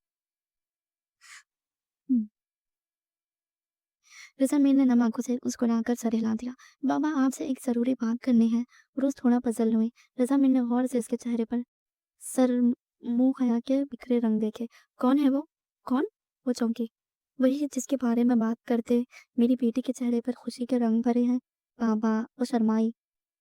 Speaker 1: हुँ। रज़ा मीर ने नम आँखों से मुस्कुराकर सर हिला दिया। बाबा आपसे एक ज़रूरी बात करनी है। रोज़ थोड़ा पज़ल हुई। रज़ा मीर ने गौर से इसके चेहरे पर सर मुँह हया के बिखरे रंग देखे। कौन है वो? कौन? वो चौंकी। वही जिसके बारे में बात करते मेरी बेटी के चेहरे पर खुशी के रंग भरे हैं। बाबा, वो शर्माई।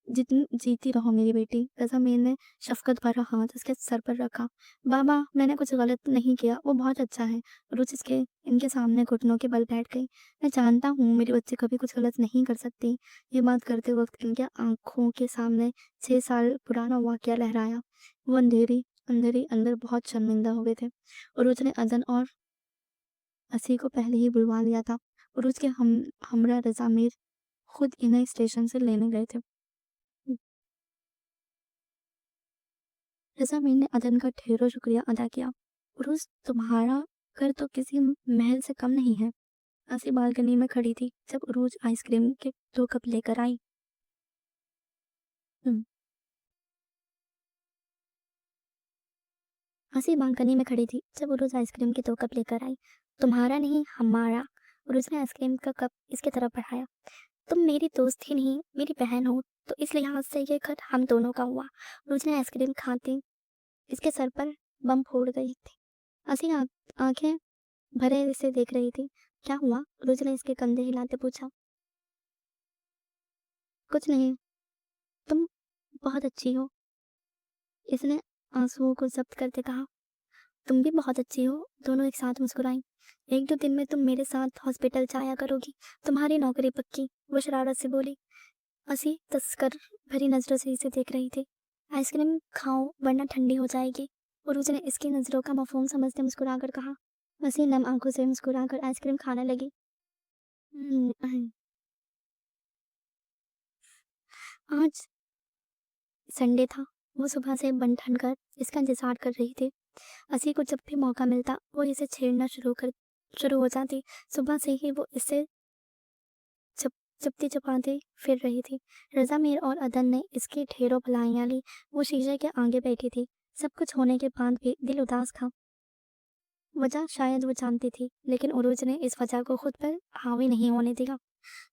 Speaker 1: जितनी जीती रहो मेरी बेटी। रज़ा मीर ने शफ़क़त भरा हाथ उसके सर पर रखा। बाबा, मैंने कुछ गलत नहीं किया, वो बहुत अच्छा है। रुचि इसके इनके सामने घुटनों के बल बैठ गई। मैं जानता हूँ मेरी बच्ची कभी कुछ गलत नहीं कर सकती। ये बात करते वक़्त इनके आँखों के सामने 6 साल पुराना वाक़या लहराया। वो अंधेरी अंदर बहुत शर्मिंदा हो गए थे। उरूज ने अदन और असी को पहले ही बुलवा लिया था। उरूज के हमरा रज़ा मीर खुद इन्हें स्टेशन से लेने गए थे। रज़ा मीर ने अदन का ढेरों शुक्रिया अदा किया। उरुस तुम्हारा घर तो किसी महल से कम नहीं है। असी बालकनी में खड़ी थी जब उरूज आइसक्रीम के 2 कप लेकर आई। हम्म, असी बालकनी में खड़ी थी जब उरूज आइसक्रीम के 2 कप लेकर आई। तुम्हारा नहीं, हमारा। उरूज ने आइसक्रीम का कप इसके तरफ बढ़ाया। तुम मेरी दोस्त ही नहीं, मेरी बहन हो, तो इस लिहाज से ये घर हम दोनों का हुआ। उरूज ने आइसक्रीम खाते इसके सर पर बम फोड़ गई थी। असी आंखें भरे से देख रही थी। क्या हुआ? रोज ने इसके कंधे हिलाते पूछा। कुछ नहीं, तुम बहुत अच्छी हो, इसने आंसुओं को जब्त करते कहा। तुम भी बहुत अच्छी हो, दोनों एक साथ मुस्कुराई। 1-2 दिन में तुम मेरे साथ हॉस्पिटल जाया करोगी, तुम्हारी नौकरी पक्की, वो शरारत से बोली। असी तस्कर भरी नजरों से इसे देख रही थी। आइसक्रीम खाओ वरना ठंडी हो जाएगी, उरूज ने इसकी नजरों का मफहूम समझते मुस्कुराकर कहा। असी नम आंखों से मुस्कुराकर आइसक्रीम खाने लगी। आज संडे था। वो सुबह से बन-ठन कर इसका इंतज़ार कर रही थी। असी को जब भी मौका मिलता वो इसे छेड़ना शुरू हो जाती। सुबह से ही वो इससे चप चपती-चपाती फिर रही थी। रज़ा मीर और अदन ने इसकी ढेरों भलाइयाँ ली। वो शीशे के आगे बैठी थी। सब कुछ होने के बाद भी दिल उदास था। वजह शायद वो जानती थी, लेकिन उरूज ने इस वजह को खुद पर हावी नहीं होने दिया।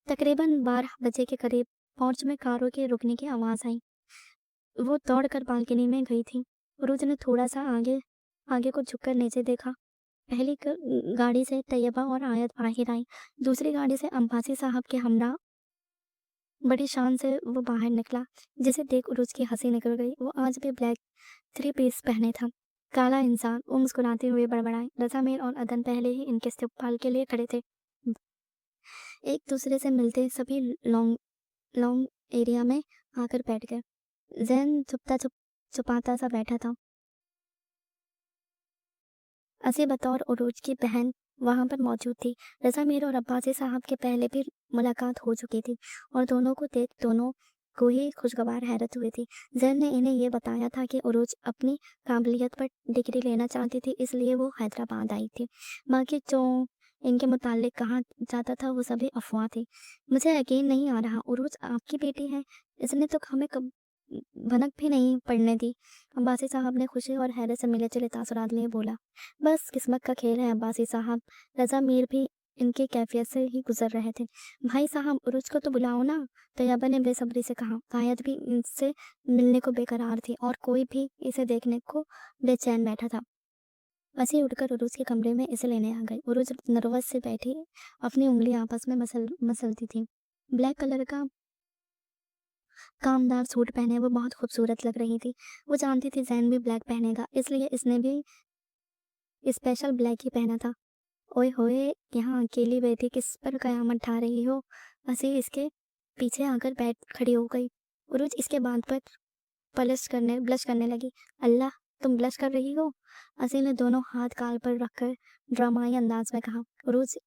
Speaker 1: तकरीबन 12 बजे के करीब पोर्च में कारों के रुकने की आवाज़ आई। वो दौड़कर बालकनी में गई थी। रोज ने थोड़ा सा आगे आगे को झुककर नीचे देखा। पहली गाड़ी से तैयबा और आयत बाहर आई। दूसरी गाड़ी से अब्बासी साहब के हमरा। बड़ी शान से वो बाहर निकला, जिसे देख उरुज की हंसी निकल गई। वो आज भी ब्लैक 3 पीस पहने था। काला इंसान। वो मुस्कुराते हुए बड़बड़ाए। रज़ा मीर और अदन पहले ही इनके इस्तकबाल के लिए खड़े थे। एक दूसरे से मिलते सभी लॉन्ग लॉन्ग एरिया में आकर बैठ गए। जैन चुपाता सा बैठा था। असी बतौर उरूज की बहन वहां पर मौजूद थी। रज़ा मीर और अब्बासी साहब के पहले भी मुलाकात हो चुकी थी और दोनों को देख दोनों को ही खुशगवार हैरत हुई थी। जैन ने इन्हें ये बताया था कि उरूज अपनी काबिलियत पर डिग्री लेना चाहती थी, इसलिए वो हैदराबाद आई थी। बाकी जो इनके मुतालिक कहा जाता था वो सभी अफवाह थी। मुझे यकीन नहीं आ रहा उरूज आपकी बेटी है। इसने तो हमें कब भनक भी नहीं पड़ने दी। अब्बासी साहब ने खुशी और हैरत से मिले जुले तासुरात लिए बोला। बस किस्मत का खेल है अब्बासी साहब। रज़ा मीर भी इनकी कैफियत से ही गुजर रहे थे। भाई साहब उरुज को तो बुलाओ ना, तैयबा ने बेसब्री से कहा। आयत भी इनसे मिलने को बेकरार थी और कोई भी इसे देखने को बेचैन बैठा था। वसी उठकर उरुज के कमरे में इसे लेने आ गई। उरुज नर्वस से बैठी अपनी उंगली आपस में मसलती थी। ब्लैक कलर का कामदार सूट पहने वो बहुत खूबसूरत लग रही थी। वो जानती थी जैन भी ब्लैक पहनेगा, इसलिए इसने भी स्पेशल ब्लैक ही पहना था। ओए होए, यहाँ अकेली बैठी किस पर कयामत ढा रही हो? हंसी इसके पीछे आकर बैठ खड़ी हो गई। उरुज इसके बात पर ब्लश करने लगी। अल्लाह, तुम ब्लश कर रही हो? असी ने दोनों हाथ गाल पर रखकर ड्रामाई अंदाज में कहा। उरुज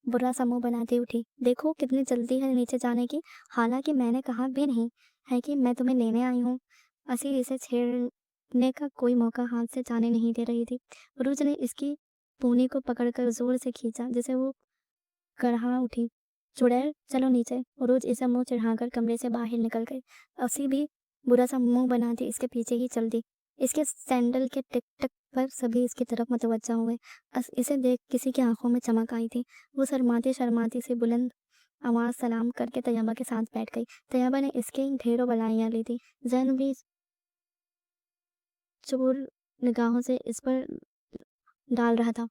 Speaker 1: बुरा सा मुंह बनाती उठी। देखो कितनी जल्दी है नीचे जाने की, हालांकि मैंने कहा भी नहीं है कि मैं तुम्हें लेने आई हूँ। असी इसे छेड़ने का कोई मौका हाथ से जाने नहीं दे रही थी। उरुज ने इसकी पूनी को पकड़कर जोर से खींचा, जिसे वो करहा उठी। चुड़ैल चलो नीचे। रोज इसे मुंह चिढ़ाकर कमरे से बाहर निकल गई। असी भी बुरा सा मुंह बनाती इसके पीछे ही चल दी। इसके सैंडल के टिक टिक पर सभी इसकी तरफ मुतवज्जा हुए। इसे देख किसी की आंखों में चमक आई थी। वो शर्माती शर्माती से बुलंद आवाज सलाम करके तैयबा के साथ बैठ गई। तैयबा ने इसकी ढेरों बलाइयां ली थी। जैन भी चोर निगाहों से इस पर डाल रहा था।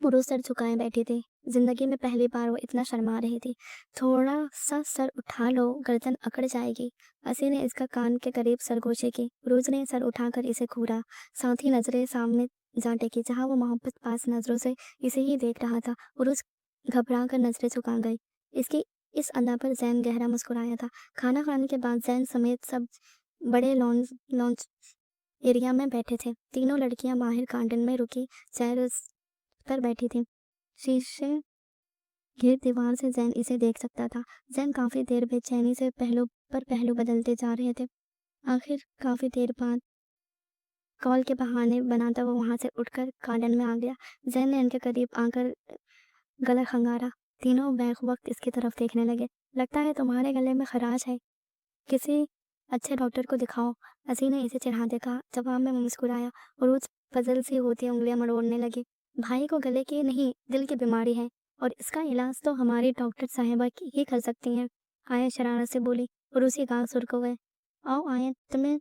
Speaker 1: पुरुष सर झुकाए बैठी थी। जिंदगी में पहली बार वो इतना शर्मा रही थी। थोड़ा सा सर उठा लो, गर्दन अकड़ जाएगी। असी ने इसका कान के करीब सरगोशी की। रोज ने सर उठाकर इसे घूरा, साथ ही नजरें सामने जा टेकी जहां वो मोहब्बत पास नजरों से इसे ही देख रहा था। रोज घबरा कर नजरें झुका गई। इसकी इस अदा पर जैन गहरा मुस्कुराया था। खाना खाने के बाद जैन समेत सब बड़े लॉन्च लॉन्च एरिया में बैठे थे। तीनों लड़कियां बाहर गार्डन में रुकी चेयर पर बैठी थी। शीशे घिर दीवार से जैन इसे देख सकता था। जैन काफी देर बेचैनी से पहलू पर पहलू बदलते जा रहे थे। आखिर काफी देर बाद कॉल के बहाने बनाता वो वहां से उठकर गार्डन में आ गया। जैन ने इनके करीब आकर गला खंगारा। तीनों बैक वक्त इसकी तरफ देखने लगे। लगता है तुम्हारे गले में खराश है, किसी अच्छे डॉक्टर को दिखाओ। असी ने इसे चिढ़ाते कहा। जवाब में मुस्कुराया और उस पजल सी होती उंगलियां मरोड़ने लगी। भाई को गले की नहीं दिल की बीमारी है और इसका इलाज तो हमारी डॉक्टर साहिबा की ही कर सकती हैं। आया शरारत से बोली और उसी गाल सुर्ख हो गए। आओ आया तुम्हें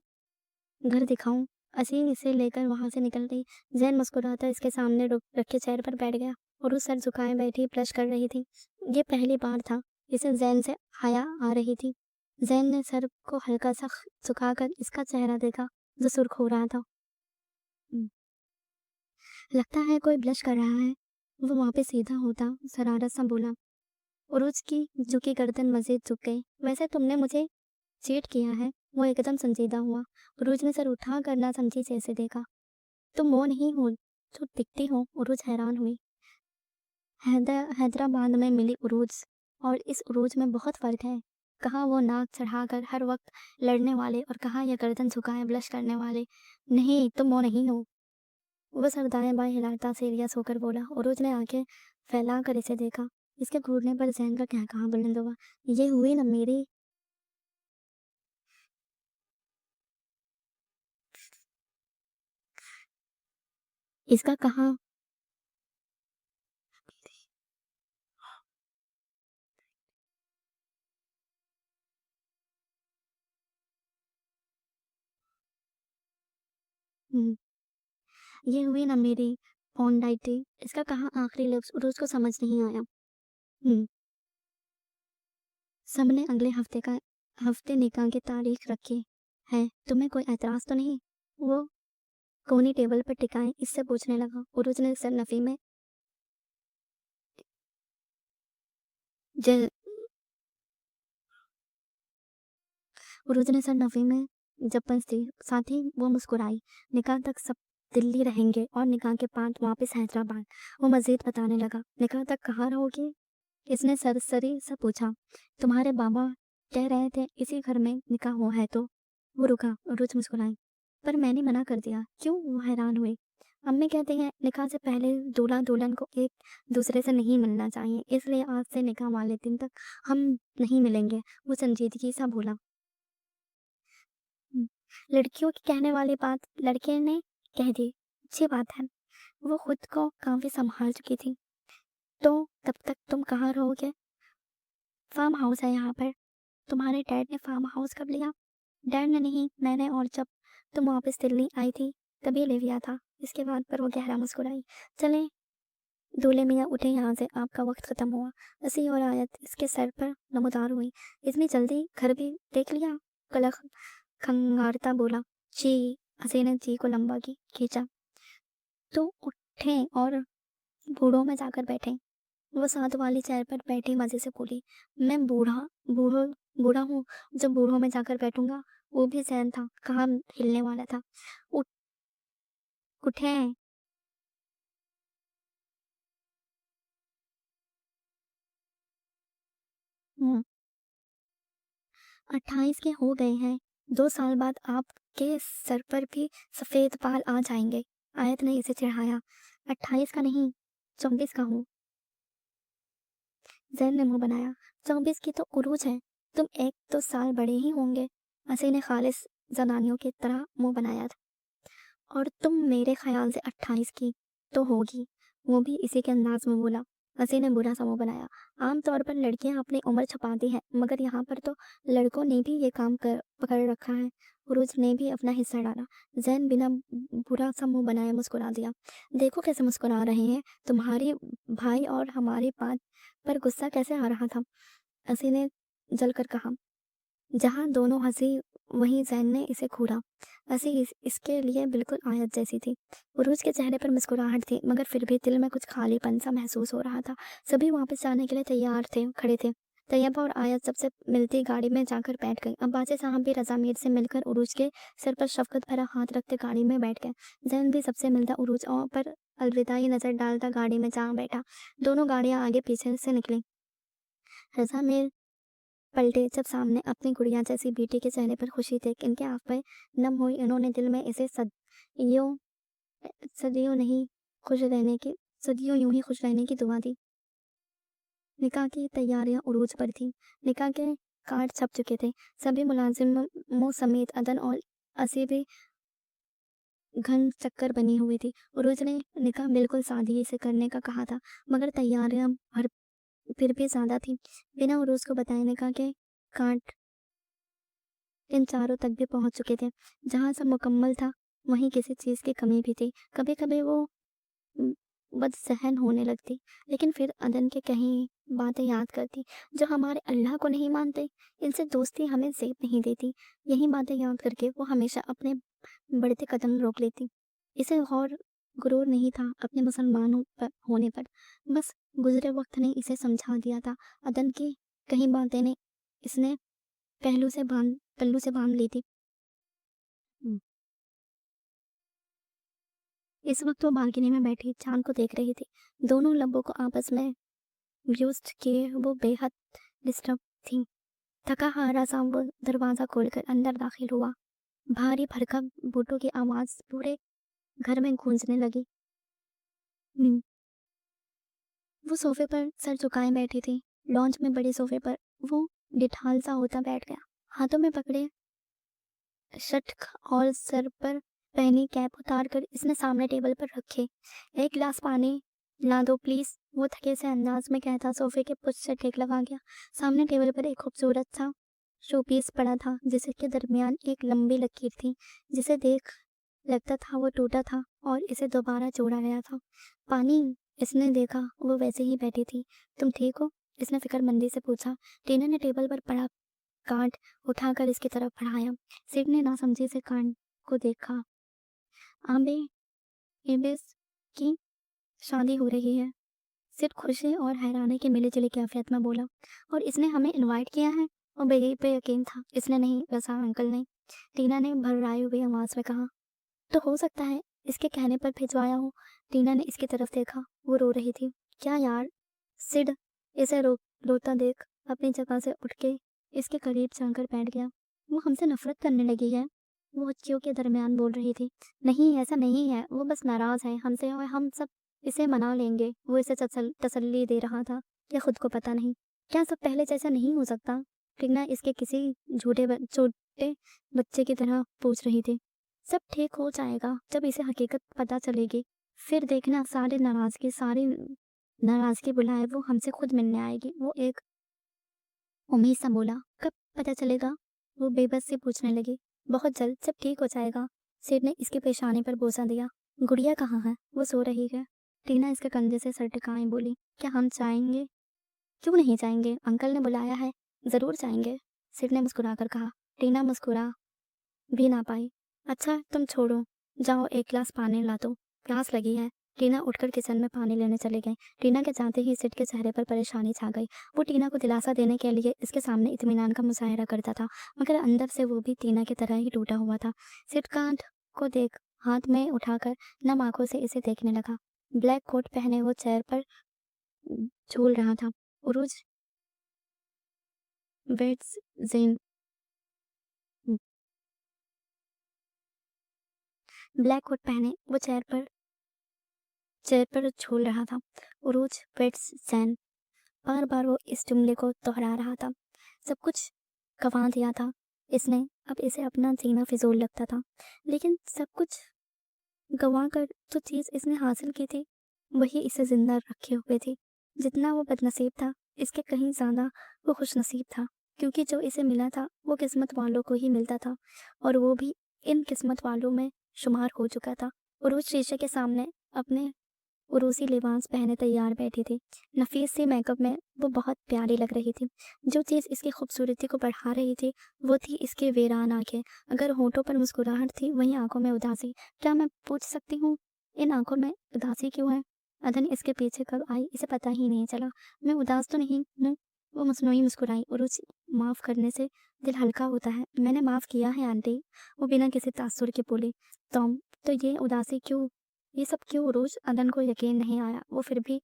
Speaker 1: घर दिखाऊं। असीम इसे लेकर वहां से निकल गई। जैन मुस्कुराता इसके सामने रुक रखे चेयर पर बैठ गया और उस सर झुकाए बैठी ब्रश कर रही थी। ये पहली बार था इसे जैन से हया आ रही थी। जैन ने सर को हल्का सा झुकाकर इसका चेहरा देखा जो सुर्ख हो रहा था। "हम्म, लगता है कोई ब्लश कर रहा है।" वो वहां पे सीधा होता शरारत सा बोला और उसकी झुकी गर्दन मजीद झुक गई। वैसे तुमने मुझे चीट किया है। वो एकदम संजीदा हुआ। उरूज ने सर उठा कर ना समझी जैसे देखा। तुम वो नहीं हो जो दिखती हो। उरूज हैरान हुई। हैदराबाद में मिली उरूज और इस उरूज में बहुत फर्क है। कहाँ वो नाक चढ़ाकर हर वक्त लड़ने वाले और कहाँ ये गर्दन झुकाए ब्लश करने वाले। नहीं तुम वो नहीं हो। वो सर दाएं बाएं हिलाता सीरियस होकर बोला। उरूज ने आंखें फैला कर इसे देखा। इसके घूरने पर जैन का क्या कहा बुलंद हुआ। ये हुई ना मेरी। इसका कहा। हम्म, ये हुई ना मेरी पोंडाइटी। इसका कहा आखिरी लफ्ज उरूज को समझ नहीं आया। हम्म, सबने अगले हफ्ते निकाह की तारीख रखी है। तुम्हें कोई एतराज तो नहीं। वो कोनी टेबल पर टिकाए इससे पूछने लगा। उरूज ने सर नफी में जल उरूज ने सर नफी में जपन दी। साथ ही वो मुस्कुराई। निकाह तक सब दिल्ली रहेंगे और निकाह के बाद वापस हैदराबाद। वो मजीद बताने लगा। निकाह तक कहाँ रहोगे। इसने सरसरी सा पूछा। तुम्हारे बाबा कह रहे थे इसी घर में निकाह हुआ है तो। वो रुका और रुच मुस्कुराई। पर मैंने मना कर दिया। क्यों। वो हैरान हुए। अम्मी कहते हैं निकाह से पहले दूल्हा दुल्हन को एक दूसरे से नहीं मिलना चाहिए, इसलिए आज से निकाह वाले दिन तक हम नहीं मिलेंगे। वो संजीदगी सा बोला। "हम्म, लड़कियों की कहने वाली बात लड़के ने कह दी। अच्छी बात है। वो खुद को काफी संभाल चुकी थी। तो तब तक तुम कहाँ रहोगे। फार्म हाउस है यहाँ पर। तुम्हारे डैड ने फार्म हाउस कब लिया। डैड ने नहीं, मैंने। और जब तुम वापस दिल्ली आई थी तभी ले लिया था। इसके बाद पर वो गहरा मुस्कुराई। चले दूल्हे मियाँ उठे, यहाँ से आपका वक्त खत्म हुआ। हंसी और आयत इसके सर पर नमूदार हुई। इतनी जल्दी घर भी देख लिया। कलख खंगारता बोला। जी। हसी ने जी को लंबा खींचा। तो उठे और बूढ़ों में जाकर बैठे। वो साथ वाली चेयर पर बैठी मजे से बोली। मैं बूढ़ो बूढ़ा हूँ जब बूढ़ों में जाकर बैठूंगा। वो भी सहन था, कहाँ हिलने वाला था। उठ उठे। हम्म, 28 के हो गए हैं। 2 साल बाद आपके सर पर भी सफेद बाल आ जाएंगे। आयत ने इसे चिढ़ाया। 28 का नहीं, 24 का हूँ। जैन ने मुंह बनाया। 24 की तो उरूज है, तुम 1-2 साल बड़े ही होंगे। असी ने खालिस जनानियों की तरह मुंह बनाया था। और तुम मेरे ख्याल से 28 की तो होगी। वो भी इसी के अंदाज में बोला। असी ने बुरा सा मुंह बनाया। आमतौर पर लड़कियां अपनी उम्र छुपाती हैं, मगर यहाँ पर तो लड़कों ने भी ये काम कर पकड़ रखा है। उरूज ने भी अपना हिस्सा डाला। जैन बिना बुरा सा मुंह बनाए मुस्कुरा दिया। देखो कैसे मुस्कुरा रहे हैं, तुम्हारे भाई और हमारी बात पर गुस्सा कैसे आ रहा था। असी ने जलकर कहा। जहाँ दोनों हंसी वहीं जैन ने इसे घूरा। हंसी इसके लिए बिल्कुल आयत जैसी थी। उरूज के चेहरे पर मुस्कुराहट थी, मगर फिर भी दिल में कुछ खालीपन सा महसूस हो रहा था। सभी वापस जाने के लिए तैयार थे, खड़े थे। तैयबा और आयत सबसे मिलती गाड़ी में जाकर बैठ गई। अब्बासी साहब भी रजा मीर से मिलकर उरूज के सिर पर शफकत भरा हाथ रखते गाड़ी में बैठ गए। जैन भी सबसे मिलता उरूज और पर अलविदाई नजर डालता गाड़ी में जा बैठा। दोनों गाड़ियां आगे पीछे से निकली। रजा मीर पलटे जब सामने अपनी गुड़िया जैसी बेटी के चेहरे पर खुशी थी। इनके आंखें नम हुई। इन्होंने दिल में इसे सदियों सदियों नहीं खुश रहने की सदियों यूं ही खुश रहने की दुआ दी। निकाह की तैयारियां उरूज पर थी। निकाह के कार्ड छप चुके थे। सभी मुलाजिमों समेत अदन और असी भी घन चक्कर बनी हुई थी। उरूज ने निकाह बिल्कुल सादगी से करने का कहा था, मगर तैयारियां फिर भी ज्यादा थी। बिना उरूज को बताए निकाह के कार्ड इन चारों तक भी पहुंच चुके थे। जहां सब मुकम्मल था, वहीं किसी चीज की कमी भी थी। कभी कभी वो उम, बदसहन होने लगती, लेकिन फिर अदन के कहीं बातें याद करती। जो हमारे अल्लाह को नहीं मानते, इनसे दोस्ती हमें ज़ेब नहीं देती। यही बातें याद करके वो हमेशा अपने बढ़ते कदम रोक लेती। इसे गौर गुरूर नहीं था अपने होने पर। बस गुजरे वक्त ने इसे समझा दिया था। अदन की कहीं बातें ने इसने पल्लू से बांध ली थी। इस वक्त वो बालकनी में बैठी चांद को देख रही थी। दोनों लबों को आपस में व्यूस्ट किए वो बेहद डिस्टर्ब थी। थका हारा सा वो दरवाजा खोलकर अंदर दाखिल हुआ। भारी भरकम बूटों की आवाज पूरे घर में गूंजने लगी। हम्म, वो सोफे पर सर झुकाए बैठी थी। लॉन्च में बड़े सोफे पर वो डिठाल सा होता बैठ गया। हाथों में पकड़े शर्ट और सर पर पहनी कैप उतार कर इसने सामने टेबल पर रखे। एक गिलास पानी ला दो प्लीज, वो थके से अंदाज में कहता सोफे के पुछ से टेक लगा गया। सामने टेबल पर एक खूबसूरत सा शोपीस पड़ा था, जिसके दरमियान एक लंबी लकीर थी, जिसे देख लगता था वो टूटा था और इसे दोबारा जोड़ा गया था। पानी, इसने देखा वो वैसे ही बैठी थी। तुम ठीक हो, इसने फिक्रमंदी से पूछा। टीना ने टेबल पर पड़ा कार्ड उठाकर इसकी तरफ बढ़ाया। सिड ने नासमझी से कार्ड को देखा। आबे एबिस की शादी हो रही है। सिड खुशी और हैरानी के मिले जुले कैफियत में बोला। और इसने हमें इनवाइट किया है? और बेगी पे यकीन था। इसने नहीं, रसा अंकल ने। टीना ने भर्राई हुई आवाज में कहा। तो हो सकता है इसके कहने पर भिजवाया हो। टीना ने इसकी तरफ देखा। वो रो रही थी। क्या यार? सिड इसे रोता देख अपनी जगह से उठ के इसके करीब जाकर बैठ गया। वो हमसे नफरत करने लगी है, वो उच्चियों के दरमियान बोल रही थी। नहीं, ऐसा नहीं है, वो बस नाराज है हमसे और हम सब इसे मना लेंगे। वो इसे तसल्ली दे रहा था। या खुद को पता नहीं, क्या सब पहले जैसा नहीं हो सकता? टिग्ना इसके किसी छोटे बच्चे की तरह पूछ रही थी। सब ठीक हो जाएगा जब इसे हकीकत पता चलेगी। फिर देखना, सारी नाराजगी बुलाए वो हमसे खुद मिलने आएगी। वो एक उम्मीद सा बोला। कब पता चलेगा? वो बेबस से पूछने लगी। बहुत जल्द, सब ठीक हो जाएगा। सेठ ने इसके पेशानी पर बोसा दिया। गुड़िया कहाँ है? वो सो रही है। टीना इसके कंधे से सर टिकाए बोली। क्या हम जाएंगे? क्यों नहीं जाएंगे, अंकल ने बुलाया है। जरूर जाएंगे, सेठ ने मुस्कुराकर कहा। टीना मुस्कुरा भी ना पाई। अच्छा तुम छोड़ो, जाओ एक गिलास पानी ला दो, प्यास लगी है। टीना उठकर किचन में पानी लेने चले गए। टीना के जाते ही सिड के चेहरे पर परेशानी छा गई। वो टीना को दिलासा देने के लिए इसके सामने इत्मीनान का मुजाहरा करता था, मगर अंदर से वो भी टीना की तरह ही टूटा हुआ था। सिड कांध को देख हाथ में उठाकर नम आंखों से इसे देखने लगा। ब्लैक कोट पहने वो चेयर पर झूल रहा था। उरूज वेट्स जेन ब्लैक कोट पहने वो चेयर पर झूल रहा था। उरूज वेट्स जैन बार बार वो इस जुमले को दोहरा रहा था। सब कुछ गंवा दिया था इसने, अब इसे अपना जीना फिजूल लगता था। लेकिन सब कुछ गंवा कर जो चीज़ इसने हासिल की थी वही इसे जिंदा रखे हुए थी। जितना वो बदनसीब था इसके कहीं ज़्यादा वो खुशनसीब था, क्योंकि जो इसे मिला था वो किस्मत वालों को ही मिलता था, और वो भी इन किस्मत वालों में शुमार हो चुका था। और उस शीशे के सामने अपने उरूसी लिबास पहने तैयार बैठी थी। नफीस सी मेकअप में वो बहुत प्यारी लग रही थी। जो चीज़ इसकी खूबसूरती को बढ़ा रही थी वो थी इसकी वीरान आंखें। अगर होठों पर मुस्कुराहट थी वहीं आंखों में उदासी। क्या मैं पूछ सकती हूँ इन आंखों में उदासी क्यों है? अदन इसके पीछे कब आई इसे पता ही नहीं चला। मैं उदास तो नहीं हूँ। वो मसनूई मुस्कुराई। उरूस, माफ़ करने से दिल हल्का होता है। मैंने माफ़ किया है आंटी, वो बिना किसी तासुर के बोली। टॉम, तो ये उदासी क्यों, ये सब क्यों? रोज अदन को यकीन नहीं आया। वो फिर भी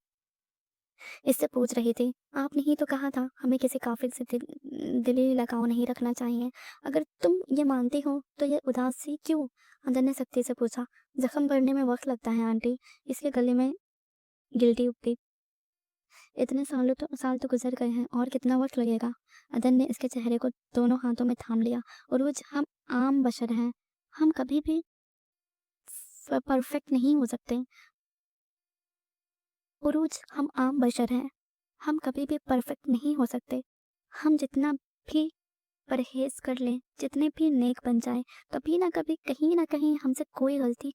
Speaker 1: इससे पूछ रही थी। आपने ही तो कहा था हमें किसी काफिर से दिली लगाव नहीं रखना चाहिए। अगर तुम ये मानती हो तो ये उदासी क्यों? अदन ने सख्ती से पूछा। जख्म भरने में वक्त लगता है आंटी, इसके गले में गिल्टी उगती। इतने साल तो गुजर गए हैं, और कितना वक्त लगेगा? अदन ने इसके चेहरे को दोनों हाथों में थाम लिया। और रोज हम आम बशर हैं, हम कभी भी परफेक्ट नहीं हो सकते। उरूज, हम आम बशर हैं, हम कभी भी परफेक्ट नहीं हो सकते। हम जितना भी परहेज कर लें, जितने भी नेक बन जाएं, कभी ना कहीं हमसे कोई गलती,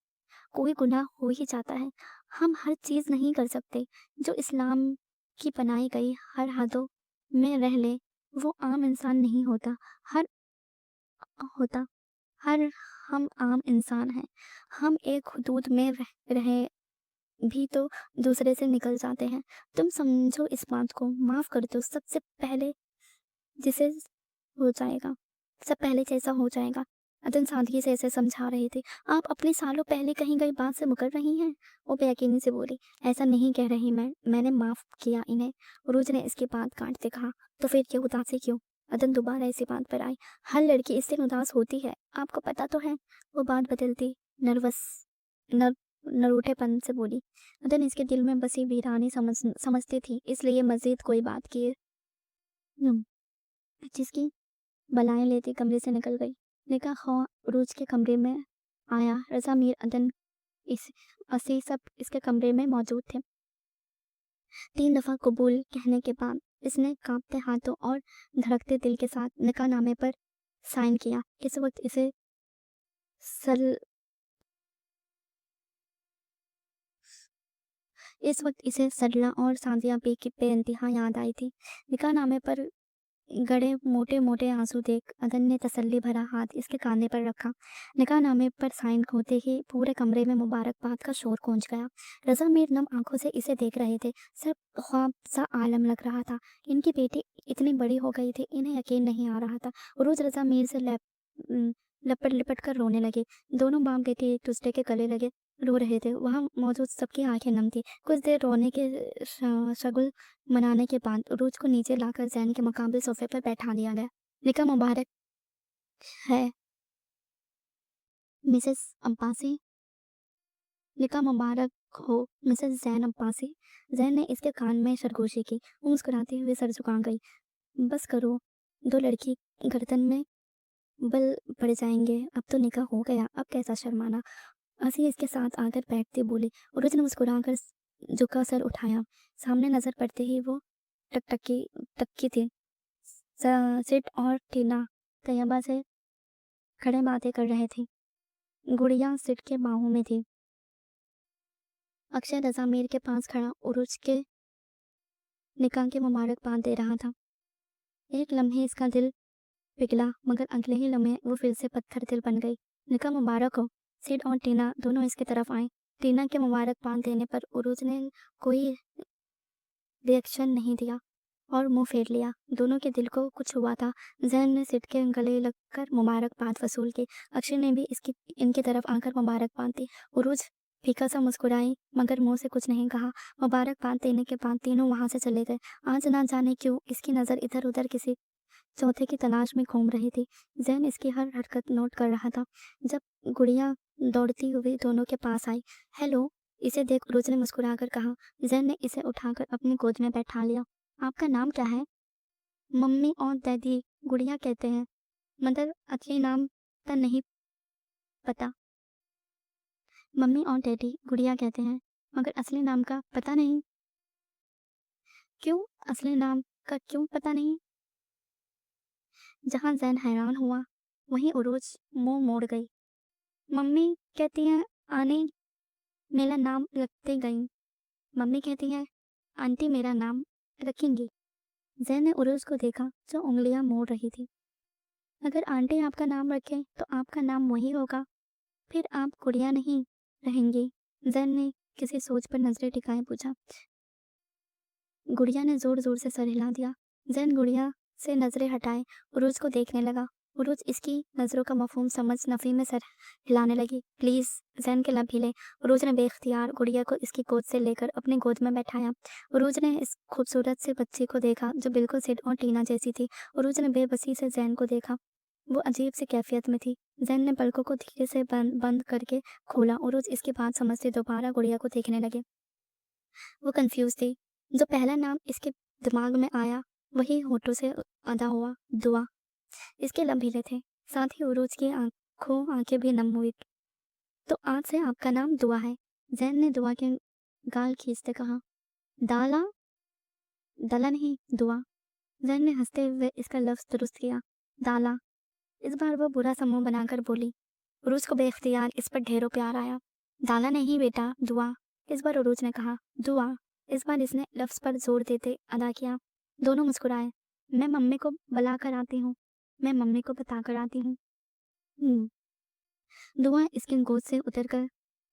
Speaker 1: कोई गुनाह हो ही जाता है। हम हर चीज़ नहीं कर सकते जो इस्लाम की बनाई गई हर हदों में रह ले। वो आम इंसान नहीं होता, हर होता हर हम आम इंसान हैं। हम एक हुदूद में रहे भी तो दूसरे से निकल जाते हैं। तुम समझो इस बात को, माफ कर दो। सबसे पहले जिसे हो जाएगा सब पहले जैसा हो जाएगा। अदन सादगी से इसे समझा रही थी। आप अपने सालों पहले कहीं गई बात से मुकर रही हैं? वो बेयकीनी से बोली। ऐसा नहीं कह रही मैंने माफ किया इन्हें। उरूज ने इसकी बात काटते कहा। तो फिर ये उदासी क्यों? अदन दोबारा इसी बात पर आई। हर लड़की इससे उदास होती है, आपको पता तो है। वो बात बदलती नर्वस नर नरूठेपन से बोली। अदन इसके दिल में बसी वीरानी समझती थी, इसलिए मजीद कोई बात किए जिसकी बलाएं लेती कमरे से निकल गई। निकाह ख्वाह रोज के कमरे में आया। रजा मीर अदन इस असी सब इसके कमरे में मौजूद थे। 3 दफा कबूल कहने के बाद इसने कांपते हाथों और धड़कते दिल के साथ निकाहनामे पर साइन किया। इस वक्त इसे सडला और सादिया बी की बेइंतहा याद आई थी। निकाहनामे पर गड़े मोटे मोटे आंसू देख अदन ने तसल्ली भरा हाथ इसके कांधे पर रखा। निकाहनामे पर साइन होते ही पूरे कमरे में मुबारकबाद का शोर गूंज गया। रजा मीर नम आंखों से इसे देख रहे थे। सब ख्वाब सा आलम लग रहा था। इनकी बेटी इतनी बड़ी हो गई थी, इन्हें यकीन नहीं आ रहा था। रोज रजा मीर से लपट लिपट कर रोने लगे। दोनों बाप बेटी एक दूसरे के गले लगे रो रहे थे। वहां मौजूद सबकी आंखें नम थी। कुछ देर रोने के शगुल मनाने के बाद रोज को नीचे लाकर जैन के मुकाबले सोफे पर बैठा दिया गया। निकाह मुबारक है मिसेस अब्बासी। निकाह मुबारक हो मिसेस जैन अब्बासी। जैन ने इसके कान में सरगोशी की। वो मुस्कुराते हुए सर झुका गई। बस करो, दो लड़की गर्दन में बल पड़ जाएंगे। अब तो निकाह हो गया, अब कैसा शर्माना। हंसी इसके साथ आकर बैठते बोली। उरुज ने मुस्कुराकर झुका सर उठाया। सामने नजर पड़ते ही वो टकटकी टक्की थी। सिट और टीना तैयबा से खड़े बातें कर रहे थे। गुड़िया सिट के बाहों में थी। अक्षय रजा मीर के पास खड़ा उरुज के निकाह की मुबारकबाद दे रहा था। एक लम्हे इसका दिल पिघला, मगर अगले ही लम्हे वो फिर से पत्थर दिल बन गई। निकाह मुबारक हो। सिड और टीना दोनों इसकी तरफ आए। टीना के मुबारकबाद देने पर उरुज ने कोई रिएक्शन नहीं दिया और मुंह फेर लिया। दोनों के दिल को कुछ हुआ था। जैन ने सिड के गले लगकर मुबारकबाद वसूल की। अक्षय ने भी इनकी तरफ आकर मुबारकबाद दी। उरुज फीका सा मुस्कुराई, मगर मुंह से कुछ नहीं कहा। मुबारकबाद देने के बाद तीनों वहां से चले गए। आज ना जाने क्यों इसकी नज़र इधर उधर किसी चौथे की तलाश में घूम रही थी। जैन इसकी हर हरकत नोट कर रहा था। जब गुड़िया दौड़ती हुई दोनों के पास आई। हेलो, इसे देख उरुज ने मुस्कुराकर कहा। जैन ने इसे उठाकर अपनी गोद में बैठा लिया। आपका नाम क्या है? मम्मी और डैडी गुड़िया कहते हैं, मगर असली नाम का नहीं पता। मम्मी और डैडी गुड़िया कहते हैं, मगर असली नाम का पता नहीं। क्यों? असली नाम का क्यों पता नहीं? जहाँ ज़ैन हैरान हुआ, वहीं उरोज मुँह मोड़ गई। मम्मी कहती हैं आने मेरा नाम रखते गई। मम्मी कहती है आंटी मेरा नाम रखेंगी। ज़ैन ने उरोज को देखा जो उंगलियां मोड़ रही थी। अगर आंटी आपका नाम रखें तो आपका नाम वही होगा, फिर आप गुड़िया नहीं रहेंगी। ज़ैन ने किसी सोच पर नजरें टिकाए पूछा। गुड़िया ने जोर जोर से सर हिला दिया। ज़ैन गुड़िया से नजरें हटाए उरोज को देखने लगा। उरोज इसकी नजरों का मफहूम समझ नफी में सर हिलाने लगी। प्लीज, ज़ैन के लब हिले। उरोज ने बेख्तियार गुड़िया को इसकी गोद से लेकर अपनी गोद में बैठाया। उरोज ने इस खूबसूरत से बच्ची को देखा जो बिल्कुल सिड और टीना जैसी थी। उरोज ने बेबसी से ज़ैन को देखा। वो अजीब सी कैफियत में थी। ज़ैन ने पलकों को धीरे से बंद करके खोला। उरोज इसकी बात समझते दोबारा गुड़िया को देखने लगे। वो कंफ्यूज थी। जो पहला नाम इसके दिमाग में आया वही होठों से अदा हुआ, दुआ। इसके लब हिले थे, साथ ही उरोज की आंखें भी नम हुई। तो आज से आपका नाम दुआ है। जैन ने दुआ के गाल खींचते कहा। दाला? दला नहीं, दुआ। जैन ने हंसते हुए इसका लफ्ज दुरुस्त किया, दाला। इस बार वो बुरा समूह बनाकर बोली। उरोज को बेख्तियार इस पर ढेरों प्यार आया। दाला नहीं बेटा, दुआ। इस बार उरोज ने कहा, दुआ। इस बार इसने लफ्ज पर जोर देते अदा किया। दोनों मुस्कुराए। मैं मम्मी को बुला कर आती हूँ, मैं मम्मी को बता कर आती हूँ। दुआ इसकी गोद से उतरकर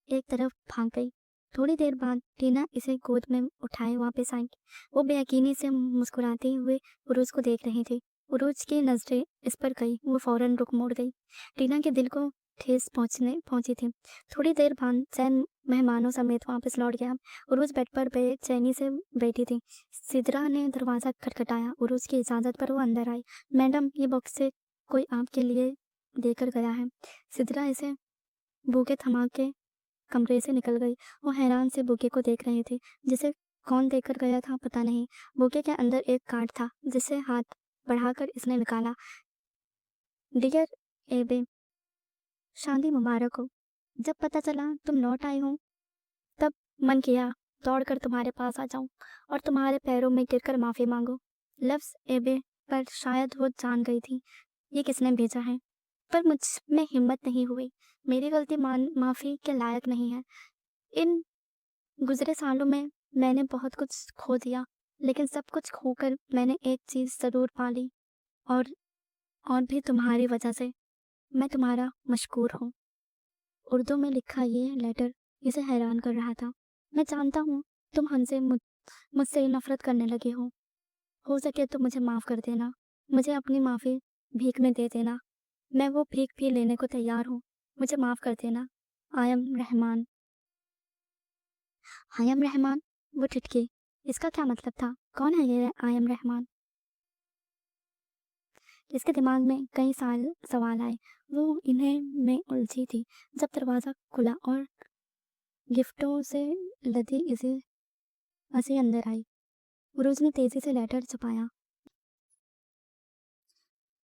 Speaker 1: एक तरफ भाग गई। थोड़ी देर बाद टीना इसे गोद में उठाए वापस आई। वो बेयकीनी से मुस्कुराते हुए उरोज को देख रही थी। उरोज की नजरें इस पर गई, वो फौरन रुख मोड़ गई। टीना के दिल को ठेस पहुंची थी। थोड़ी देर बाद जैन मेहमानों समेत वापस लौट गया। उरोज बेड पर बेचैनी से बैठी थी। सिद्रा ने दरवाजा खटखटाया। उरोज की इजाजत पर वो अंदर आई। मैडम, ये बॉक्स से कोई आपके लिए देकर गया है। सिद्रा इसे बुके थमा के कमरे से निकल गई। वो हैरान से बुके को देख रहे थे, जिसे कौन देकर गया था पता नहीं। बुके के अंदर एक कार्ड था जिसे हाथ बढ़ाकर इसने निकाला। डियर एबे, शादी मुबारक हो। जब पता चला तुम लौट आई हो तब मन किया दौड़कर तुम्हारे पास आ जाऊं और तुम्हारे पैरों में गिरकर माफी मांगो। लफ्ज एबे पर शायद वो जान गई थी ये किसने भेजा है, पर मुझ में हिम्मत नहीं हुई। मेरी गलती माफी के लायक नहीं है। इन गुजरे सालों में मैंने बहुत कुछ खो दिया, लेकिन सब कुछ खोकर मैंने एक चीज जरूर पाली, और भी तुम्हारी वजह से। मैं तुम्हारा मशकूर हूँ। उर्दू में लिखा ये लेटर इसे हैरान कर रहा था। मैं जानता हूँ तुम हमसे मुझसे नफरत करने लगे हो सके तो मुझे माफ कर देना। मुझे अपनी माफी भीख में दे देना। मैं वो भीख भी लेने को तैयार हूँ। मुझे माफ कर देना। आयम रहमान। आयम रहमान? वो टिटकी। इसका क्या मतलब था? कौन है ये आयम रहमान? इसके दिमाग में कई सवाल आए। वो इन्हें में उलझी थी जब दरवाजा खुला और गिफ्टों से लदी इसे हंसी अंदर आई। उरोज ने तेजी से लेटर छुपाया।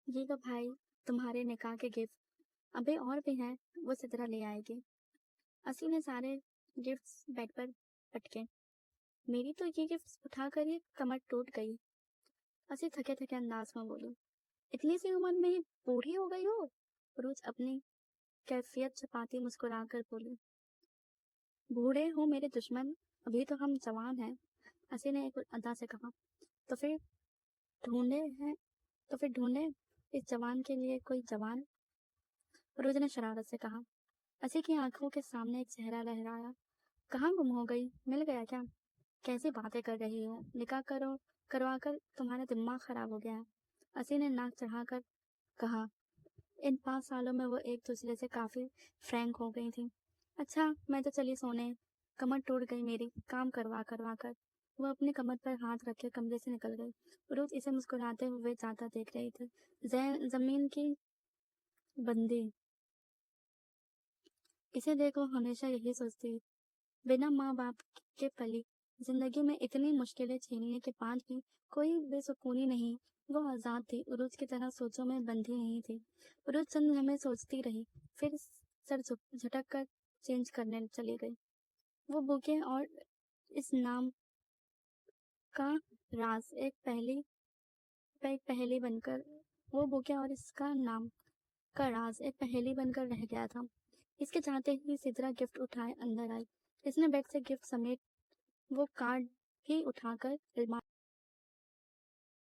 Speaker 1: ये लो भाई, तुम्हारे निकाह के गिफ्ट। अबे और भी हैं, वो सिद्रा ले आएगी। असी ने सारे गिफ्ट्स बेड पर पटके। मेरी तो ये गिफ्ट्स उठाकर ही कमर टूट गई। असी थके थके अंदाज में बोली। इतनी सी उम्र में ही बूढ़ी हो गई हो? रोज अपनी कैफियत छुपाती मुस्कुराकर बोली। बूढ़े हो मेरे दुश्मन, अभी तो हम जवान हैं। असी ने एक अदा से कहा। तो फिर ढूंढे हैं तो फिर ढूंढे इस जवान के लिए कोई जवान। रोज ने शरारत से कहा। असी की आंखों के सामने एक चेहरा लहराया। कहाँ गुम हो गई? मिल गया क्या? कैसी बातें कर रही हो? निकाह करवाकर तुम्हारा दिमाग खराब हो गया है। असी ने नाक चढ़ाकर कहा। इन 5 सालों में वो एक दूसरे से काफी फ्रैंक हो गई थी। अच्छा, मैं तो चली सोने। कमर टूट गई मेरी काम करवा करवा कर। वो अपनी कमर पर हाथ रखे कमरे से निकल गई। रोज इसे मुस्कुराते हुए जाता देख रही थी। जमीन की बंदी इसे देखो हमेशा यही सोचती, बिना माँ बाप के पली, जिंदगी में इतनी मुश्किलें झेलने के बाद भी कोई बेसुकूनी नहीं। वो आज़ाद थी, उरुज की तरह सोचों में बंधी नहीं थी। उरुज चंद समय सोचती रही, फिर सर झटक कर चेंज करने चली गई। वो बुके और इस नाम का राज एक पहेली बनकर वो बुके और इसका नाम का राज एक पहेली बनकर रह गया था। इसके चाहते ही सिद्रा गिफ्ट उठाए अंदर आई। इसने बेड से गिफ्ट समेत वो कार्ड भी उठाकर